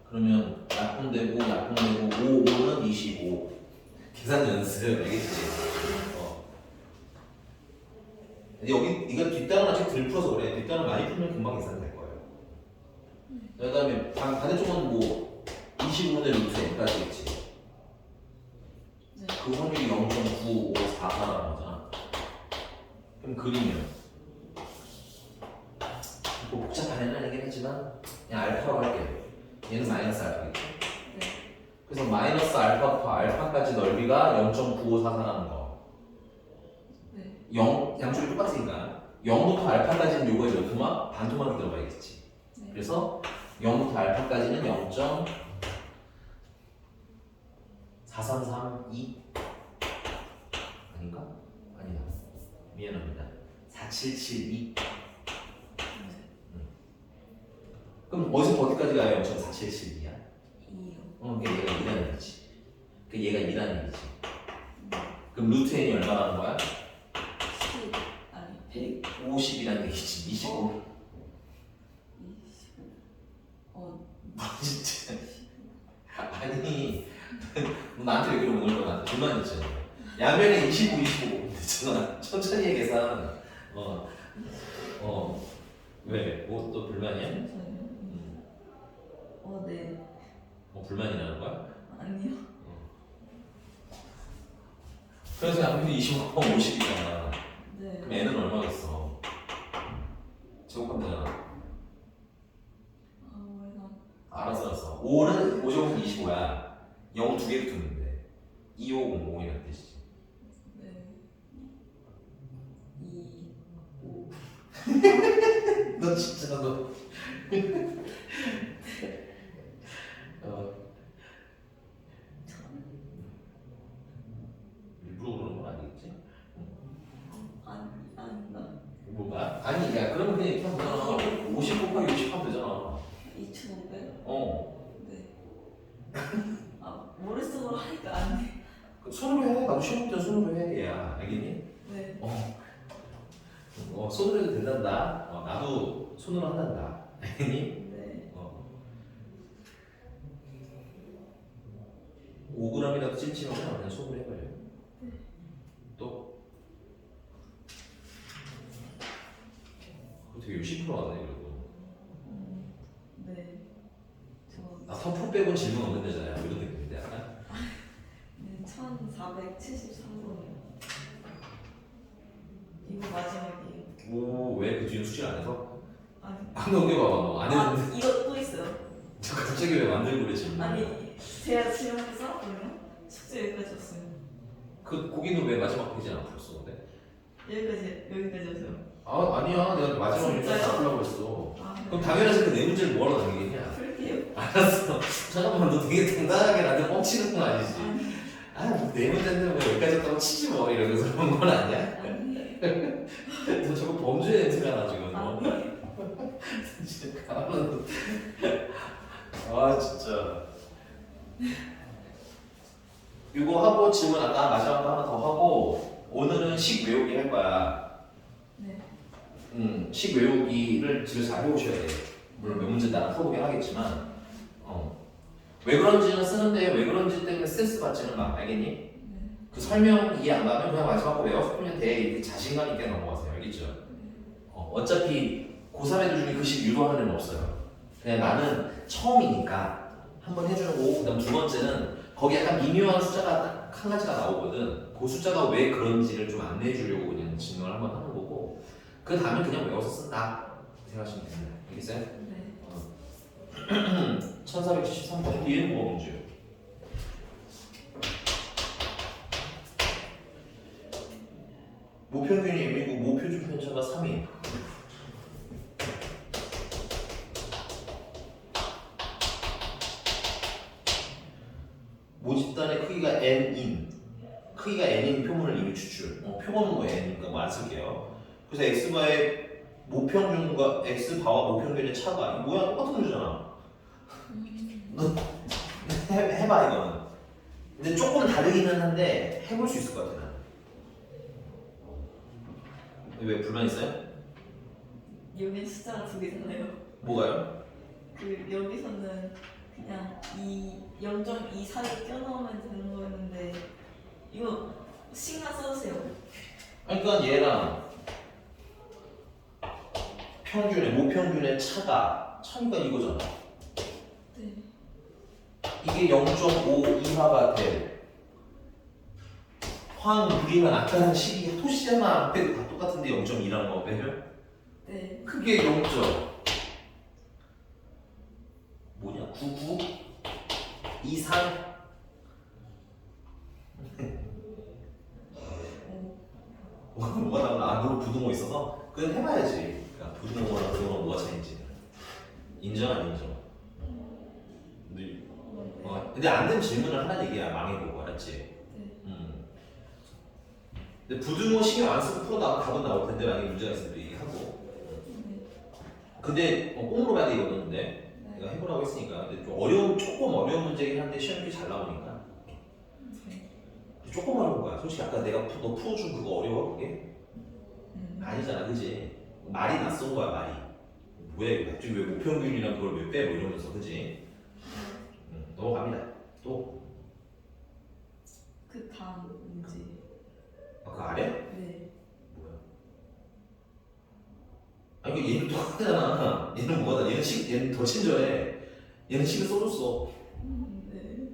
그러면 약분되고 5, 5는 25. 계산 연습 알겠지? 근데 여기 네가 뒷단은 아직 덜 풀어서 그래. 뒷단은 많이 풀면 금방 계산될 거예요. 그 다음에 반대쪽은 뭐 25분의 루트 n까지겠지. 네. 그 확률이 0.9544라는 거잖아. 그럼 그리면 뭐 복잡한 애는 아니긴 했지만 그냥 알파로 할게요. 얘는 마이너스 알파겠죠. 네. 그래서 마이너스 알파부터 알파까지 넓이가 0.9544라는 거. 네. 0, 양쪽이 똑같으니까 0부터 알파까지는 요거에 몇 토마? 반 토막이 들어가야겠지. 네. 그래서 0부터 알파까지는 0.4332 아닌가? 아니다. 미안합니다. 4772. 그럼 어디서 어디까지 가요? 0.4772야? 2요. 그러니까 얘가 2라는 얘기지. 얘가 2라는 얘기지. 그럼 루트 n이 얼마라는 거야? 10. 아니 100. 50이라는 얘기지. 25. 25. 진짜. 아니, 너 나한테 왜 그러면 오늘 너 나한테 불만 있잖아. 양변에 25, 25 됐잖아. 천천히 해 계산. 왜? 뭐 또 불만이야? 네. 뭐 불만이라는 거야? 아니요. 그래서 양변이 25, 50이잖아. 네. 그럼 n은 얼마겠어? 제곱하면 되잖아. 알았어. 5는 5제곱은 25야. 0 두 개 붙었는데 2500이라는 뜻이지. 네. 2. 너 진짜 너. 일부러 그러는 건 아니겠지? 아닌가? 뭐가? 아니, 야, 그러면 그냥 이렇게 하면 되잖아. 50 곱하기 60 하면 되잖아. 2,500? 네. 머릿속으로 하니까 안 돼. 손으로 해. 나도 시험 때 손으로 해. 야, 알겠니? 네. 손으로 해도 된단다. 나도 손으로 한단다. 알겠니? 네. 5 5g이라도 찜찜하면 그냥 소분해 버려요. 또 되게 열심히 풀어왔네 그래도. 네. 저 아 텀프 빼곤 질문 없는 데잖아요. 이런 느낌인데 약간. 네, 1473번이요. 이거 마지막이에요. 오왜 그 뒤는 수질 안 해서? 아니. 안 넘겨봐봐 너 안 했는데. 이거 또 있어요. 저 갑자기 왜 만들고 그래 질문? 아니, 제가 질문을 써왔거든요. 숙제 여기까지였어요. 그 고기는 왜 마지막 페이지에 안 풀었어 근데? 여기까지였어요. 아 아니야 내가 마지막에 진짜요? 풀라고 했어. 아, 네. 그럼 당연하지 그 네 문제를 뭐하러 남기겠냐? 풀게요. 알았어. 잠깐만 너 되게 당당하게 나한테 뻥치는 건 아니지? 아니, 아뭐네 문제인데 뭐 여기까지 했다고 치지 뭐 이러면서 그런 건 아니야? 아니, 너 저거 범죄 냄새가 나 지금 너. 아니. 진짜 가만. 아 진짜. 이거 하고 질문 아까 마지막 거 하나 더 하고 오늘은 식 외우기 할 거야. 네. 식 외우기를 집에서 잘 해오셔야 돼. 물론 몇 문제 따라 풀어보긴 하겠지만, 왜 그런지는 쓰는데 왜 그런지 때문에 스트레스 받지는 마. 알겠니? 네. 그 설명 이해 안 가면 그냥 마지막 거 외워서 풀면 돼. 이렇게 자신감 있게 넘어가세요. 알겠죠? 어차피 고3 애들 중에 그 식 유도하는 애는 없어요. 그냥 나는 처음이니까 한번 해주는 거고, 그 다음 두 번째는 거기 약간 미묘한 숫자가 딱 한 가지가 나오거든. 그 숫자가 왜 그런지를 좀 안내해 주려고 그냥 증명을 한번 하는 거고, 그 다음에 그냥 외워서 쓴다 생각하시면 됩니다. 알겠어요? 네. 1473번 뒤에는 뭐가 문제예요? 모평균이 M이고 모표준 편차가 3인. 모집단의 크기가 n인, 크기가 n인 표문을 이미 추출. 표본은 뭐 n이니까 뭐 안 쓸게요. 그래서 x바의 모평균과 x바와 모평균의 차가 이거 뭐야 똑같은 문제잖아. 너 해봐 이거는. 근데 조금 다르기는 한데 해볼 수 있을 것 같아 난. 왜 불만 있어요? 여기 숫자가 두 개잖아요. 뭐가요? 그 여기서는 그냥 이 0.24를 껴넣으면 되는 거였는데 이거 식만 써주세요. 아니 그러니까 얘랑 평균의 모평균의 차가 차이가 이거잖아. 네. 이게 0.5 이하가 될 황물이면 아까는 식이 토시잖아. 앞에도 다 똑같은데 0.2라는 거 빼면 네. 그게 0. 뭐냐 99 23 뭐가 나오나? 아, 너 부등호 있어서? 그건 해봐야지. 그러니까 부등호랑 부등호랑 뭐가 차이인지. 인정 안 인정? 근데 안 되면 질문을 하나 얘기야. 망해보고 알았지? 네. 근데 부등호 신경 안 쓰고 풀어다가 답은 나올 텐데 만약에 문제가 있으면 또 얘기하고. 네. 근데 꼭 물어봐야 돼 이거는 근데 네. 내가 해보라고 했으니까. 근데 좀 조금 어려운 문제긴 한데 시험이 잘 나오니까. 네. 조금 어려운 거야. 솔직히 아까 내가 너 풀어준 그거 어려워 그게? 아니잖아, 그지? 말이 낯선 거야, 말이. 왜 갑자기 왜 모평균이랑 그걸 왜 빼? 뭐 이러면서, 그지? 넘어갑니다. 또? 그 다음 문제. 아, 그 아래? 네. 뭐야? 아니, 그 얘는 똑같잖아. 얘는 뭐다? 얘는 더 친절해. 얘는 식을 써줬어. 네.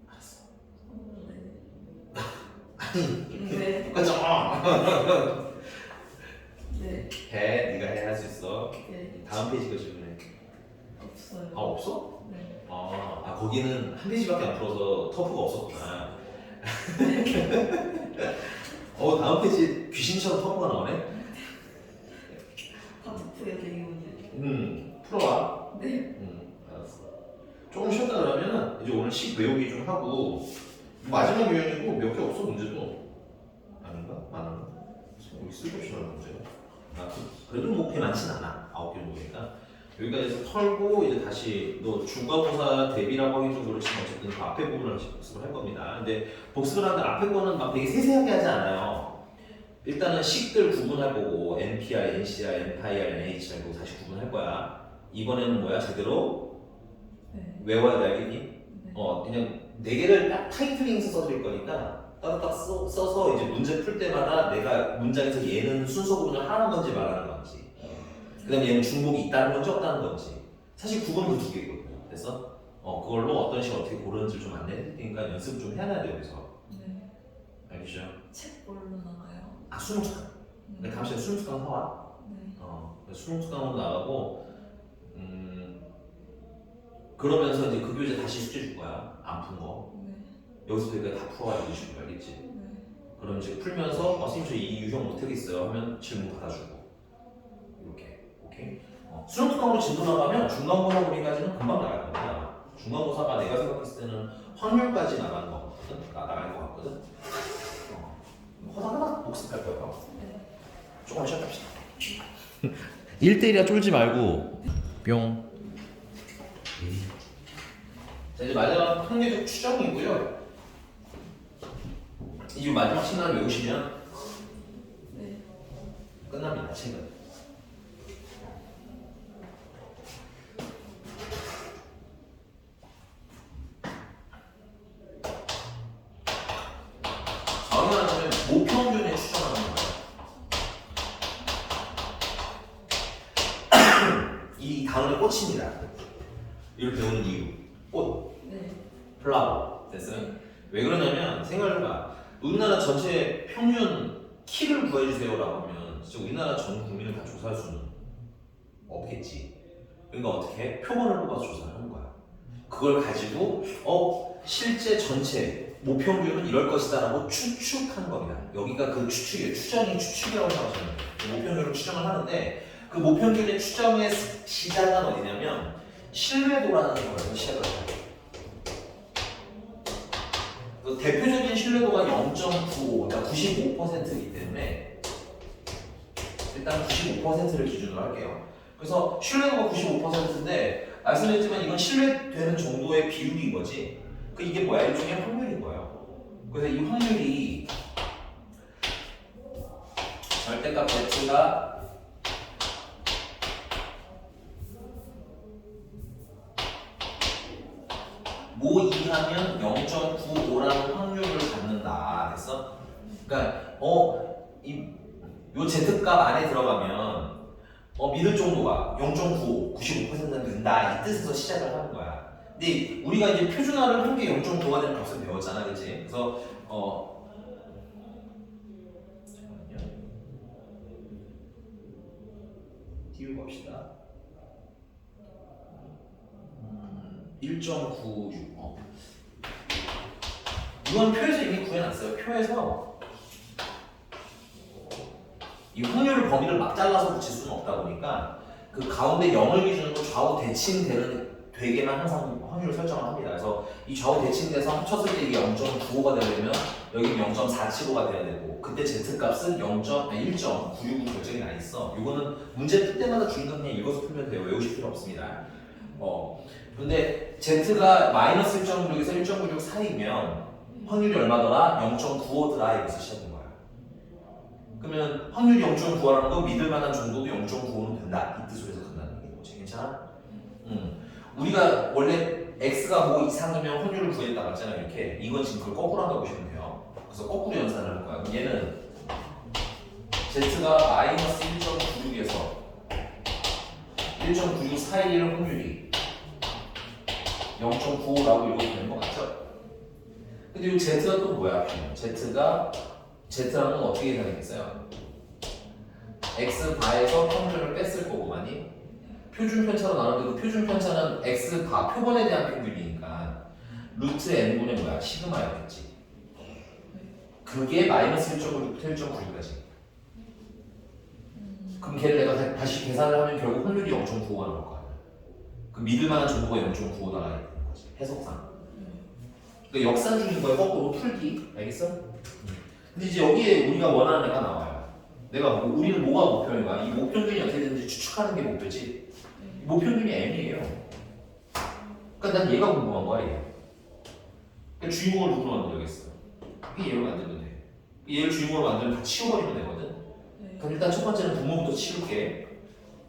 알았어. 네. 아니, 네. 똑같잖아. 네. 해, 네가 해, 할 수 있어. 네. 다음 페이지 거 질문해. 없어요. 아, 없어? 네. 거기는 한 페이지밖에 안 풀어서 터프가 없었구나. 다음 페이지 귀신처럼 터프가 나오네? 다 토프예요, 되게 문제. 풀어봐. 네. 알았어. 조금 쉬었다 그러면 이제 오늘 식 외우기 좀 하고 마지막 유형이고 몇 개 없어 문제도. 아닌가? 많은가? 여기 쓸데없이 나온 문제가. 그래도 뭐 그렇게 많진 않아. 9개 정도니까. 여기까지 해서 털고 이제 다시 너 중간고사 대비라고 하긴 좀 그렇지만 어쨌든 그 앞에 부분을 다시 복습을 할 겁니다. 근데 복습을 하는데 앞에 거는 막 되게 세세하게 하지 않아요. 일단은 식들 구분할 거고 NPR, NCR, NPIR, NHR 이거 다시 구분할 거야. 이번에는 뭐야? 제대로 네. 외워야 돼, 알겠니? 네. 그냥 4개를 딱 타이틀링해서 써드릴 거니까 따닥딱 써서 이제 문제 풀 때마다 내가 문장에서 얘는 순서 구분을 하는 건지 말하는 건지 그 다음에 얘는 중복이 있다는 건지 없다는 건지 사실 구분은 그 2개거든요. 그래서 그걸로 어떤 식으로 어떻게 고르는지 좀 안내해드릴 테니까 연습 좀 해놔야 돼요. 여기서 네. 알겠죠? 책 뭘로 나가요? 수능 특강. 근데 다음 시간에 수능 특강 사와. 네. 수능 특강으로 나가고 그러면서 이제 그 교재 다시 숙제 줄 거야. 안 푼 거. 네. 여기서 내가 다 풀어가지고 줄 거야. 알겠지? 네. 그럼 이제 풀면서 선생님 저 이 유형 못하겠어요 하면 질문 받아주고 이렇게. 오케이? 수능 특강으로 진도 나가면 중간고사 범위까지는 금방 나갈 겁니다. 중간고사가 내가 생각했을 때는 확률까지 나가는 거거든. 나갈 것 같거든. 허다하다 복습할 거예요. 네. 조금만 쉬었다 합시다. 1대1이라 쫄지 말고 뿅. 자, 이제 마지막 통계적 추정이고요. 이제 마지막 시간을 외우시면 네. 끝납니다. 책은. 정의하면 모평균에 추정하는 거예요. 이 단어의 꽃입니다. 이걸 배우는 이유. 꽃. 네. 플라워. 됐어요? 왜 그러냐면 생각해봐. 우리나라 전체 평균 키를 구해주세요라고 하면 진짜 우리나라 전 국민을 다 조사할 수는 없겠지. 그러니까 어떻게 해? 표본을 뽑아서 조사를 하는 거야. 그걸 가지고 실제 전체 모평균은 이럴 것이다라고 추측하는 겁니다. 여기가 그 추측이에요. 추정이 추측이라고 생각하시면 돼요. 모평균을 추정을 하는데 그 모평균의 추정의 시작은 어디냐면 신뢰도라는 거에서 시작을 해요. 대표적인 신뢰도가 0.95, 그러니까 95%이기 때문에 일단 95%를 기준으로 할게요. 그래서 신뢰도가 95%인데 말씀드렸지만 이건 신뢰되는 정도의 비율인 거지. 이게 뭐야? 일종의 확률인 거예요. 그래서 이 확률이 절대값 Z가 뭐 이하면 0.95라는 확률을 갖는다. 됐어? 그러니까 요 Z값 안에 들어가면 믿을 정도가 0.95, 95%는 된다. 이 뜻에서 시작을 하는 거야. 근데 우리가 이제 표준화를 한 게 0.9가 되는 값을 배웠잖아. 그치? 그래서 잠깐만요. 띄우고 합시다. 1.96. 이건 표에서 이미 구해놨어요. 표에서 이 확률을 범위를 막 잘라서 붙일 수는 없다 보니까 그 가운데 0을 기준으로 좌우 대칭되게만 항상 확률을 설정을 합니다. 그래서 이 좌우 대칭돼서 합쳤을 때 이게 0.95가 되려면 여기 0.475가 돼야 되고 그때 Z값은 1.96으로 결정이 나 있어. 이거는 문제 풀 때마다 주인공 그냥 읽어서 풀면 돼요. 외우실 필요 없습니다. 근데 Z가 마이너스 1.96에서 1.96 사이면 확률이 얼마더라? 0.95더라 이것을 시작한 거야. 그러면 확률이 0.95라는 거 믿을 만한 정도도 0.95는 된다. 이 뜻으로 해서 간다는 얘기지. 괜찮아? 우리가 원래 X가 뭐 이상이면 확률을 구했다고 했잖아요. 이렇게. 이건 지금 그걸 거꾸로 한다고 보시면 돼요. 그래서 거꾸로 연산을 할 거야. 그럼 얘는 Z가 마이너스 1.96에서 1.96 사이의 확률이 0.95라고 읽어도 되는 거 맞죠? 근데 이 Z가 또 뭐야? Z라는 건 어떻게 계산했겠어요? X바에서 평균을 뺐을 거고만이 표준 편차로 나누는데 그 표준 편차는 X바 표본에 대한 평균이니까 루트 n분의 뭐야? 시그마였겠지. 그게 마이너스 1.96부터 1.96까지. 그럼 걔를 내가 다시 계산을 하면 결국 확률이 0.95가 나올 거 아니야. 그 믿을 만한 정도가 0.95 나가야 되는 거지. 해석상. 그러니까 역산 중인 거에 거꾸로 풀기. 알겠어? 근데 이제 여기에 우리가 원하는 애가 나와요. 우리는 뭐가 목표인가? 이 목평균이 어떻게 되는지 추측하는 게 목표지. 목평균이 m이에요. 그러니까 난 얘가 궁금한 거야, 얘. 그러니까 주인공을 누구로 만들어야겠어? 그게 얘로 만들면 돼. 얘를 주인공으로 만들면 다 치워버리면 되거든. 그럼 일단 첫 번째는 분모부터 치울게.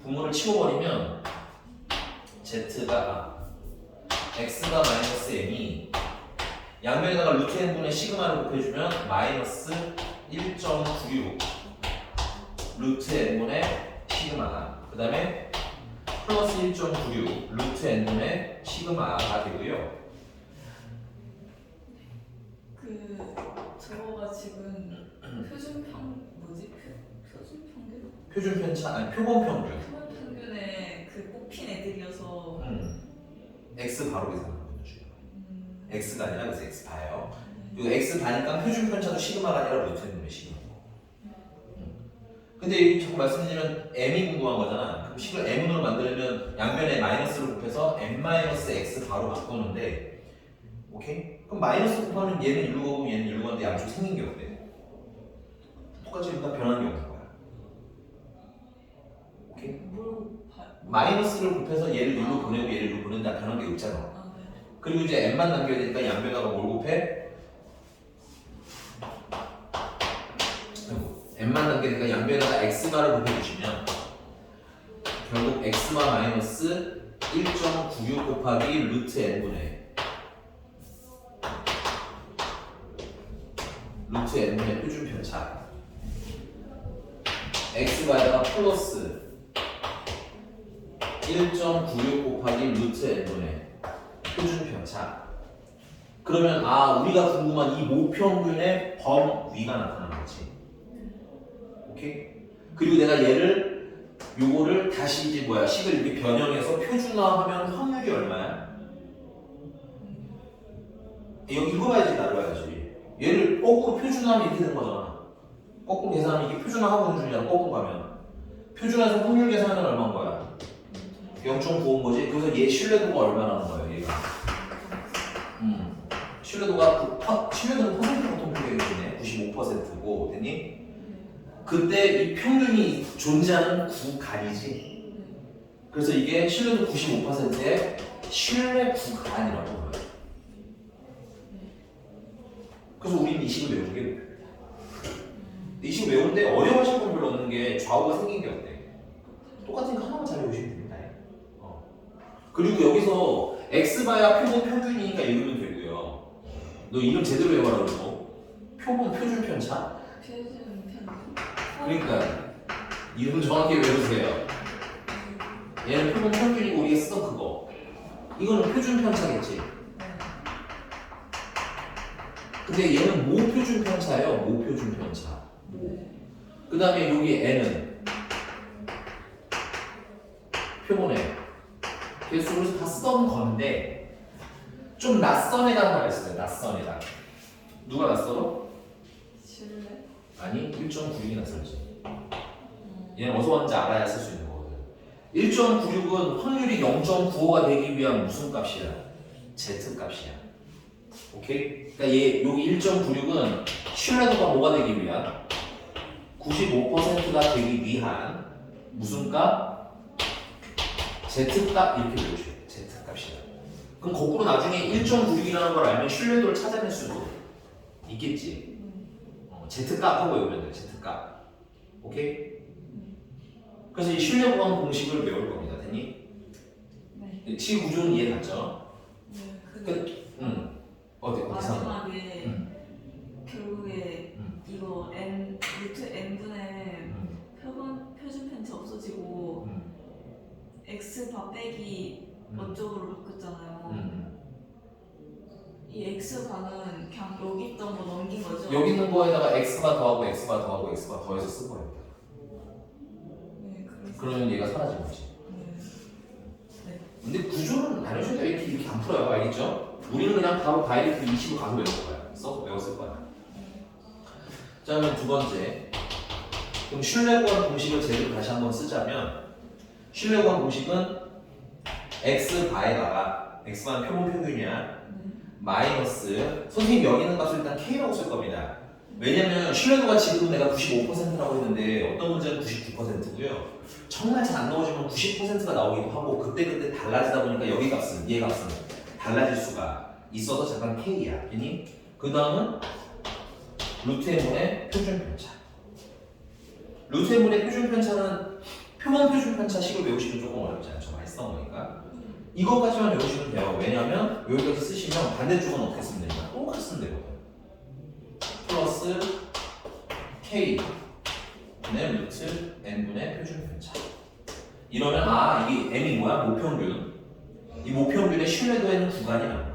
분모를 치워버리면 Z가 x가 마이너스 m이 양면에다가 루트 n분의 시그마를 곱해주면 마이너스 1.96 루트 n분의 시그마 그 다음에 플러스 1.96 루트 n분의 시그마가 되고요. 저거가 지금 표준 평균? 표준 편차 아니 표본 평균. 표본 평균에 뽑힌 애들이어서 x 바로 계산하는 거죠. x가 아니라 그래서 x 바예요. 그리고 x 바니까 표준 편차도 시그마가 아니라 루트 n분의 시그마. 근데 여기 자꾸 말씀드리면 m이 궁금한 거잖아. 그럼 식을 m으로 만들려면 양면에 마이너스를 곱해서 m-x 바로 바꾸는데 오케이? 그럼 마이너스 곱하면 얘는 일로 가고 얘는 일로 가는데 양쪽 생긴 게 어때? 똑같이 일단 변하는 게 없는 거야. 오케이? 마이너스를 곱해서 얘를 일로 보내고 얘를 일로 보낸다 변한 게 없잖아. 네. 그리고 이제 m만 남겨야 되니까 양변에다가 뭘 곱해? m만 남겨야 되니까 양변에다가 x바를 곱해주시면 결국 x바 마이너스 1.96 곱하기 루트 n분의 표준 편차 x바에다가 플러스 1.96 곱하기 루트 n분의 표준 편차. 그러면 우리가 궁금한 이 모평균의 범위가 나타나는 거지. 오케이? 그리고 내가 요거를 다시 이제 식을 이렇게 변형해서 표준화하면 확률이 얼마야? 여기 읽어봐야지 나눠야지. 얘를 거꾸로 표준화하면 이렇게 되는 거잖아. 거꾸로 계산하면 이게 표준화하고 있는 중이잖아. 거꾸로 가면. 표준화해서 확률 계산하면 얼마인 거야? 0.9인 거지. 그래서 얘 신뢰도가 얼마나 하는 거야, 얘가. 신뢰도는 퍼센트 보통 표기해주네. 95%고, 됐니? 그때 이 평균이 존재하는 구간이지. 그래서 이게 신뢰도 95%의 신뢰 구간이라고 해요. 그래서 우리는 이 식을 외우는 게 목표입니다. 이 식을 외우는데 어려워하실 분 별로 없는 게 좌우가 생긴 게 어때? 똑같은 거 하나만 잘 외우시면 됩니다. 그리고 여기서 x바야 표본 평균이니까 읽으면 되고요. 너 이름 제대로 외워라 그러고 표본 표준 편차? 표준 평균. 그러니까 이름 정확히 외우세요. 얘는 표본 평균이고 우리가 쓰던 그거. 이거는 표준 편차겠지. 근데 얘는 모표준 편차예요. 모표준 편차. 그 다음에 여기 n은 표본에 개수로 다 쓰던 건데 좀 낯선 애가 하나 있어요. 낯선 애가. 누가 낯설어? 신뢰? 아니 1.96이 낯설지. 얘는 어디서 왔는지 알아야 쓸 수 있는 거거든. 1.96은 확률이 0.95가 되기 위한 무슨 값이야? Z 값이야. 오케이? 그러니까 얘 여기 1.96은 신뢰도가 뭐가 되기 위한? 95%가 되기 위한 무슨 값? Z값 이렇게 외우셔야 돼요. Z값이야. 그럼 거꾸로 나중에 1.96이라는 걸 알면 신뢰도를 찾아낼 수도 있겠지. Z값하고 외우면 돼. Z값. 오케이? 그래서 이 신뢰 구간 공식을 외울 겁니다. 됐니? 네. 식 구조는 이해 갔죠? 네. 근데 어때? 마지막에 결국에 이거 루트 n분의 표준 편차 없어지고 x바 빼기 어쪽으로 바뀌었잖아요. 이 x바는 그냥 여기 있던 거 넘긴 거죠? 여기 있는 거에다가 x바 더하고 x바 더하고 x바 더해서 쓴 거예요. 네, 그래서 그러면 얘가 사라진 거지. 네. 근데 구조는 나누셔도 이렇게 안 풀어요. 알겠죠? 우리는 그냥 바로 다이렉트 20을 가서 외울 거야. 써서 외웠을 거야. 자, 그러면 두 번째. 그럼 신뢰구간 공식을 제대로 다시 한번 쓰자면 신뢰구간 공식은 x바에다가 x바는 표본 평균이야. 마이너스 선생님 여기 있는 값을 일단 k라고 쓸 겁니다. 왜냐면 신뢰도가 지금 내가 95%라고 했는데 어떤 문제는 99%고요. 정말 잘 안 나오지만 90%가 나오기도 하고 그때그때 달라지다 보니까 여기 값은 얘 값은 달라질 수가 있어서 잠깐 k야. 괜히 그 다음은 루트 n분의 표준 편차. 루트 n분의 표준 편차는 표본 표준 편차 식을 외우시면 조금 어렵지 않죠. 많이 쓰던 거니까. 이것까지만 외우시면 돼요. 왜냐면 여기까지 쓰시면 반대쪽은 어떻게 쓰면 되냐? 똑같이 쓰면 되거든. 플러스 K 분의 루트 N분의 표준 편차. 이러면 아 이게 M이 뭐야? 모평균. 이 모평균의 신뢰도에는 구간이야.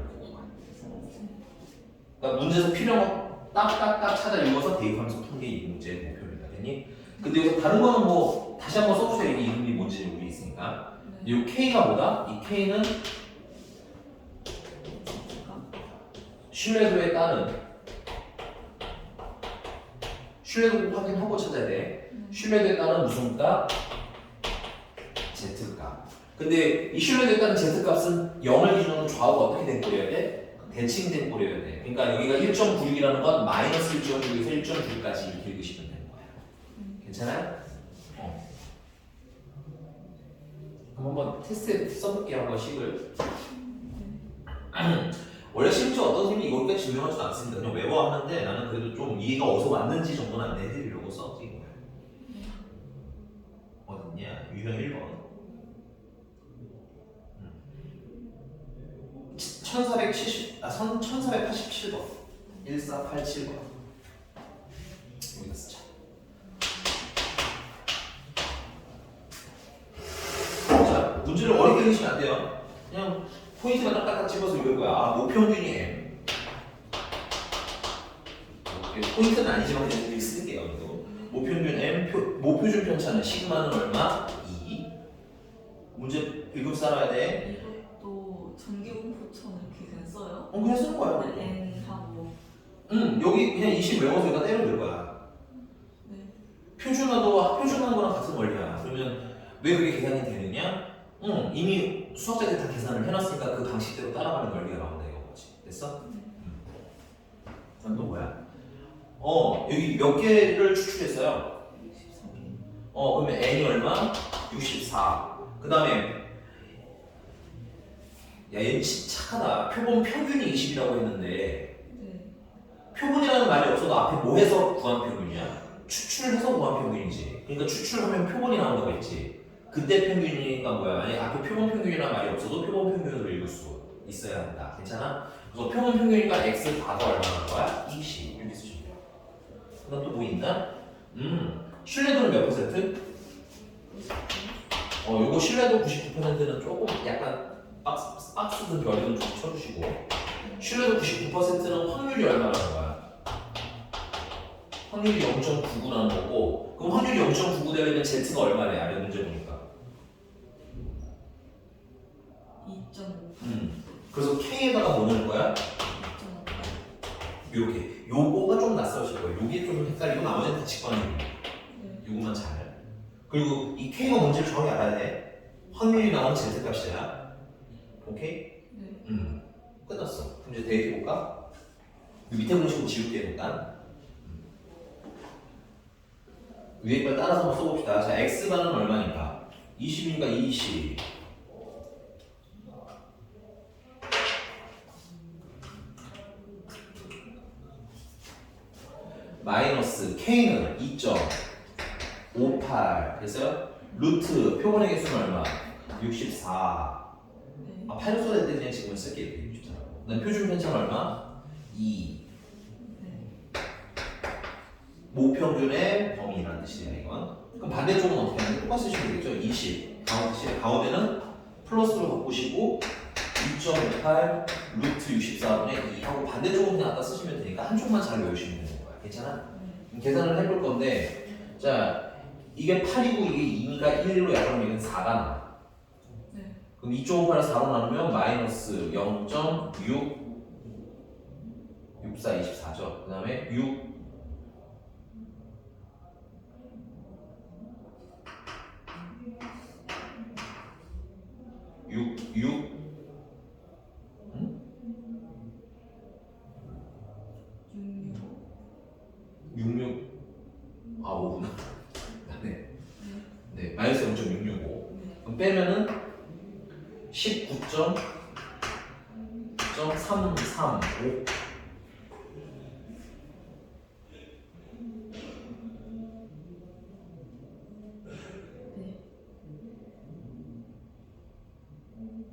그러니까 문제에서 필요한 거 딱딱딱 찾아 읽어서 대입하면서 푼 게 이 문제의 모평이다. 됐니? 근데 여기서 다른 거는 뭐 다시 한번 써주세요. 이 이름이 뭔지 우리 있으니까. 이 K가 뭐다? 이 K는 신뢰도에 따른 신뢰도 확인하고 찾아야 돼. 신뢰도에 따른 무슨 값? Z값. 근데 이 신뢰도에 따른 Z값은 0을 기준으로 좌우가 어떻게 된 꼴이어야 돼? 대칭된 꼴이어야 돼. 그러니까 여기가 1.96이라는 건 마이너스 1.6에서 1.9까지 이렇게 읽으시면 되는 거야. 괜찮아요? 그럼 한번 테스트 써볼게요. 한번 식을. 원래 심지어 어떤 선생님이 이거까지 증명하지도 않습니다. 그냥 외워 하는데 나는 그래도 좀 이해가 어디서 왔는지 정도는 안내해드리려고 써진 거예요. 어딨냐? 유형 1번. 1487번. 1487번. 여기다 쓰자. 자, 문제를 어렵게 읽으시면 안 돼요. 그냥 포인트만 딱딱딱 집어서 읽을 거야. 아, 모평균이 M. 포인트는 아니지만 그냥 이렇게 쓸게요. 모평균 M, 모표준 편차는 시그마는 얼마? 2. 문제 읽음 살아야 돼. 이것도 전기공포처럼 이렇게 그냥 써요? 그냥 쓰는 거야. N 하고. 여기 그냥 20 외워서 여기다 때려낼 거야. 네. 표준하는 거랑 같은 원리야. 그러면 왜 그게 계산이 되느냐? 이미 수학자들이 다 계산을 해놨으니까 그 방식대로 따라가는 원리가 나온다 이거지. 됐어? 그럼 또 뭐야? 여기 몇 개를 추출했어요? 63개. 그러면 n이 얼마? 64. 그 다음에 야, 얘 진짜 착하다. 표본 평균이 20이라고 했는데 네. 표본이라는 말이 없어도 앞에 뭐 해서 구한 평균이야? 추출해서 구한 평균이지. 그러니까 추출하면 표본이 나온다고 했지. 그때 평균이니까 뭐야? 만약에 앞에 표본 평균이라는 말이 없어도 표본 평균으로 읽을 수 있어야 한다. 괜찮아? 그래서 표본 평균이니까 x 바가 얼마나 거야? 20. 이렇게 쓰시면 돼요. 그 다음 또 뭐 있나? 신뢰도는 몇 퍼센트? 요거 신뢰도 99%는 조금 약간 박스든 별이든 좀 쳐주시고, 신뢰도 99%는 확률이 얼마라는 거야? 확률이 0.99라는 거고, 그럼 확률이 0.99 되려면 Z가 얼마래? 아래 문제 보니까 2.5. 그래서 K에다가 뭐 넣을 거야? 2.5. 요렇게. 요거가 좀 낯설으실 거예요. 요게 좀 헷갈리고 나머지는 다 직관이에요. 네. 요거만 잘. 그리고 이 K가 뭔지를 정확히 알아야 돼. 확률이 나온 Z값이야. 오케이? 네. 끝났어. 그럼 이제 대입해볼까? 밑에 공식으로 지울게 일단. 위에 걸 따라서 한번 써봅시다. 자, X바는 얼마니까? 20이니까 20. 마이너스 K는 2.58 됐어요? 루트 표본의 개수는 얼마? 64. 네. 8을 써야 될 때 그냥 지금 쓸게요. 64라고. 그다음 표준 편차는 얼마? 2. 네. 모평균의 범위라는 뜻이에요, 이건. 그럼 반대쪽은 어떻게 하는지 똑같이 쓰시면 되겠죠? 20. 가운데는 플러스로 바꾸시고 2.58 루트 64분의 2 하고 반대쪽은 그냥 아까 쓰시면 되니까 한쪽만 잘 외우시면 되는 거야. 괜찮아? 계산을 해볼 건데, 자, 이게 8이고 이게 2니까 1로 약하면 이건 4가 나와. 네. 그럼 2.58을 4로 나누면 마이너스 0.6 64, 24죠. 그 다음에 6 66 아 5구나. 네. 네, 마이너스 0.665. 그럼 빼면은 19.335.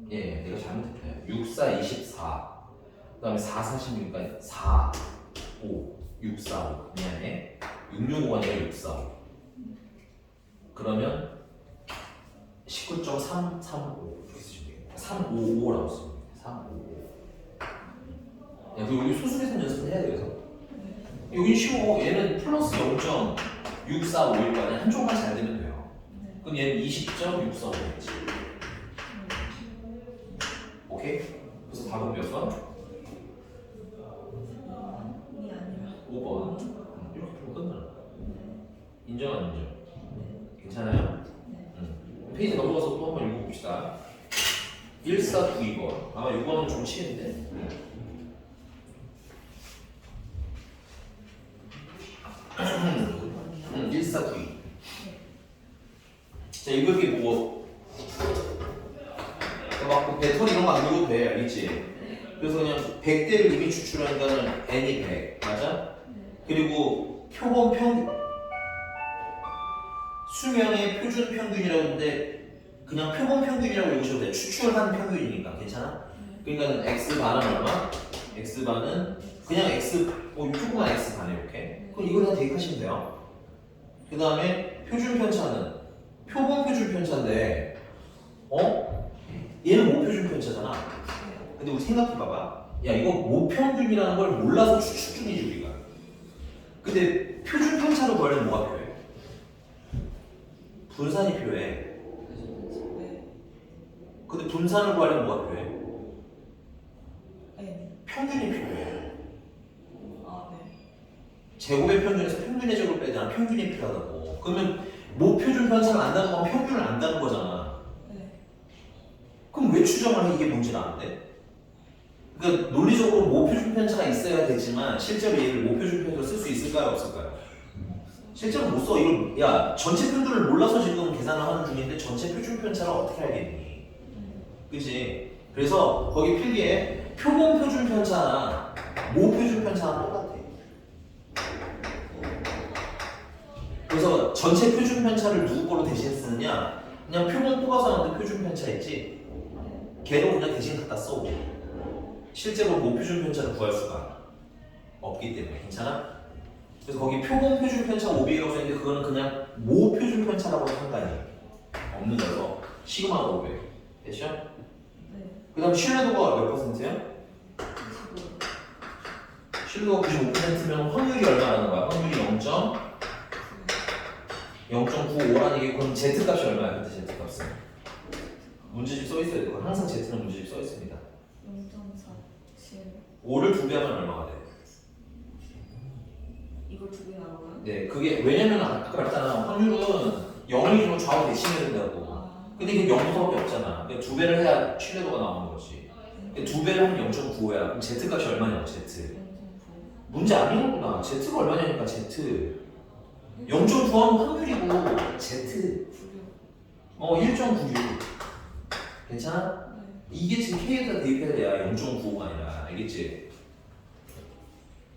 네. 예, 다음에 4, 40이니까 4, 5, 6, 4, 5 미안해 665가 아니라 6, 4, 5 그러면 19.335 이렇게 쓰시면 되겠다 355라고 쓰면 돼요 355 그리고 여기 소수계산 연습을 해야 돼요 여기 쉬워 얘는 플러스 0.6451거 아니야 한쪽만 잘 되면 돼요 그럼 얘는 20.645겠지 오케이? 그래서 답은 몇 번? 이 아니라 5번 이렇게 풀면 끝나 인정 안 인정? 괜찮아요? 페이지 넘어가서 또 한번 읽어봅시다 1492번 아마 이거는 좀 치는데 1492 자 이거 이렇게 뭐 막 배터리 이런 거 안 읽어도 돼 알겠지? 그래서 그냥 100대를 이미 추출한다는 n이 100 맞아? 그리고 표본 평균 수명의 표준 평균이라고 하는데 그냥 표본 평균이라고 읽으셔도 돼 추출한 평균이니까 괜찮아? 그러니까 x반은 얼마? x반은 그냥 x 뭐 조금만 x반에 이렇게 그럼 이걸 다 대입하시면 돼요 그 다음에 표준 편차는 표본 표준 편차인데 얘는 모표준 편차잖아 근데 우리 생각해봐봐 야 이거 모평균이라는 걸 몰라서 추측 중이지 우리가 근데 표준 편차로 구하려면 뭐가 필요해? 분산이 필요해 근데 분산을 구하려면 뭐가 필요해? 평균이 필요해 제곱의 평균에서 평균의 제곱을 빼잖아 평균이 필요하다고 그러면 모표준 편차를 안다는 건 평균을 안다는 거잖아 그럼 왜 추정을 해? 이게 뭔지 아는데? 그러니까 논리적으로 모표준 편차가 있어야 되지만 실제로 얘를 모표준 편차로 쓸 수 있을까요? 없을까요? 실제로 못 써. 이걸 야 전체 편도를 몰라서 지금 계산을 하는 중인데 전체 표준 편차를 어떻게 알겠니? 그치? 그래서 거기 필기에 표본 표준 편차나 모표준 편차는 똑같아. 그래서 전체 표준 편차를 누구 걸로 대신 쓰느냐? 그냥 표본 뽑아서 하는데 표준 편차 있지? 걔도 그냥 대신 갖다 써. 실제로 모표준 편차를 구할 수가 없기 때문에 괜찮아? 그래서 거기 표본 표준 편차 500이라고 써있는데 그거는 그냥 모표준 편차라고 상관이 없는 거라서 시그마가 500 됐죠? 그 다음 신뢰도가 몇 %야? 신뢰도가 95%면 확률이 얼마라는 거야? 확률이 0.95라는 얘기 그럼 Z값이 얼마야? 그때 Z값은 문제집 써있어야 돼. 항상 Z는 문제집 써있습니다 0.47 5를 2배 하면 얼마가 돼? 이걸 2개 나눠요? 네, 그게 왜냐면 아까 말했잖아 확률은 0이면 좌우 대칭해야 된다고 근데 이게 0부터밖에 없잖아 그러니까 2배를 해야 신뢰도가 나오는 거지 그러니까 2배를 하면 0.95야 그럼 Z값이 얼마냐고 Z 0.9 문제 안 읽었구나 Z가 얼마냐니까 Z 0.9하면 확률이고 Z 1.96 괜찮아? 이게 지금 K에다 대입해야 돼야 0.95가 아니라 알겠지?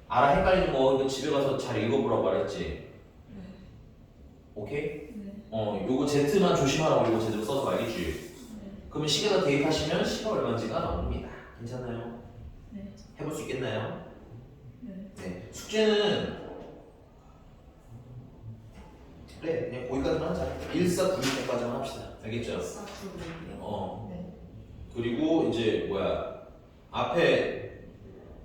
알아 헷갈리는 거 이거 집에 가서 잘 읽어보라고 말했지? 오케이? 요거 Z만 조심하라고 이거 제대로 써서 알겠지? 그러면 식에다 대입하시면 C가 얼마인지가 나옵니다 괜찮아요? 해볼 수 있겠나요? 네. 숙제는 그래 그냥 거기까지만 하자 1496까지만 합시다 알겠죠? 그리고 이제 앞에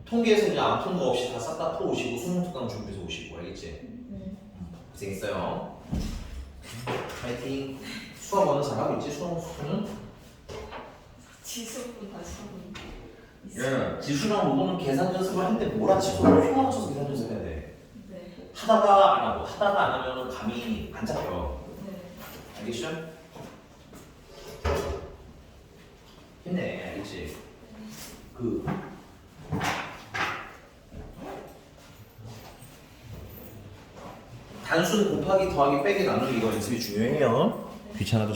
통계에서 이제 아무 통과 없이 다 싹 다 풀어오시고 수능 특강 준비해서 오시고 알겠지? 고생했어요 파이팅 수학 오늘 잘하고 있지? 수능? 지수분 다시 한번 야 지수랑 로고는 계산 연습을 하는데 몰아치고 휘몰아 쳐서 계산 연습해야 돼 하다가 안 하고 하다가 안 하면 감이 안 잡혀 알겠죠? 힘내 알겠지? 단순 곱하기 더하기 빼기 나누기 이거 연습이 중요해요 귀찮아도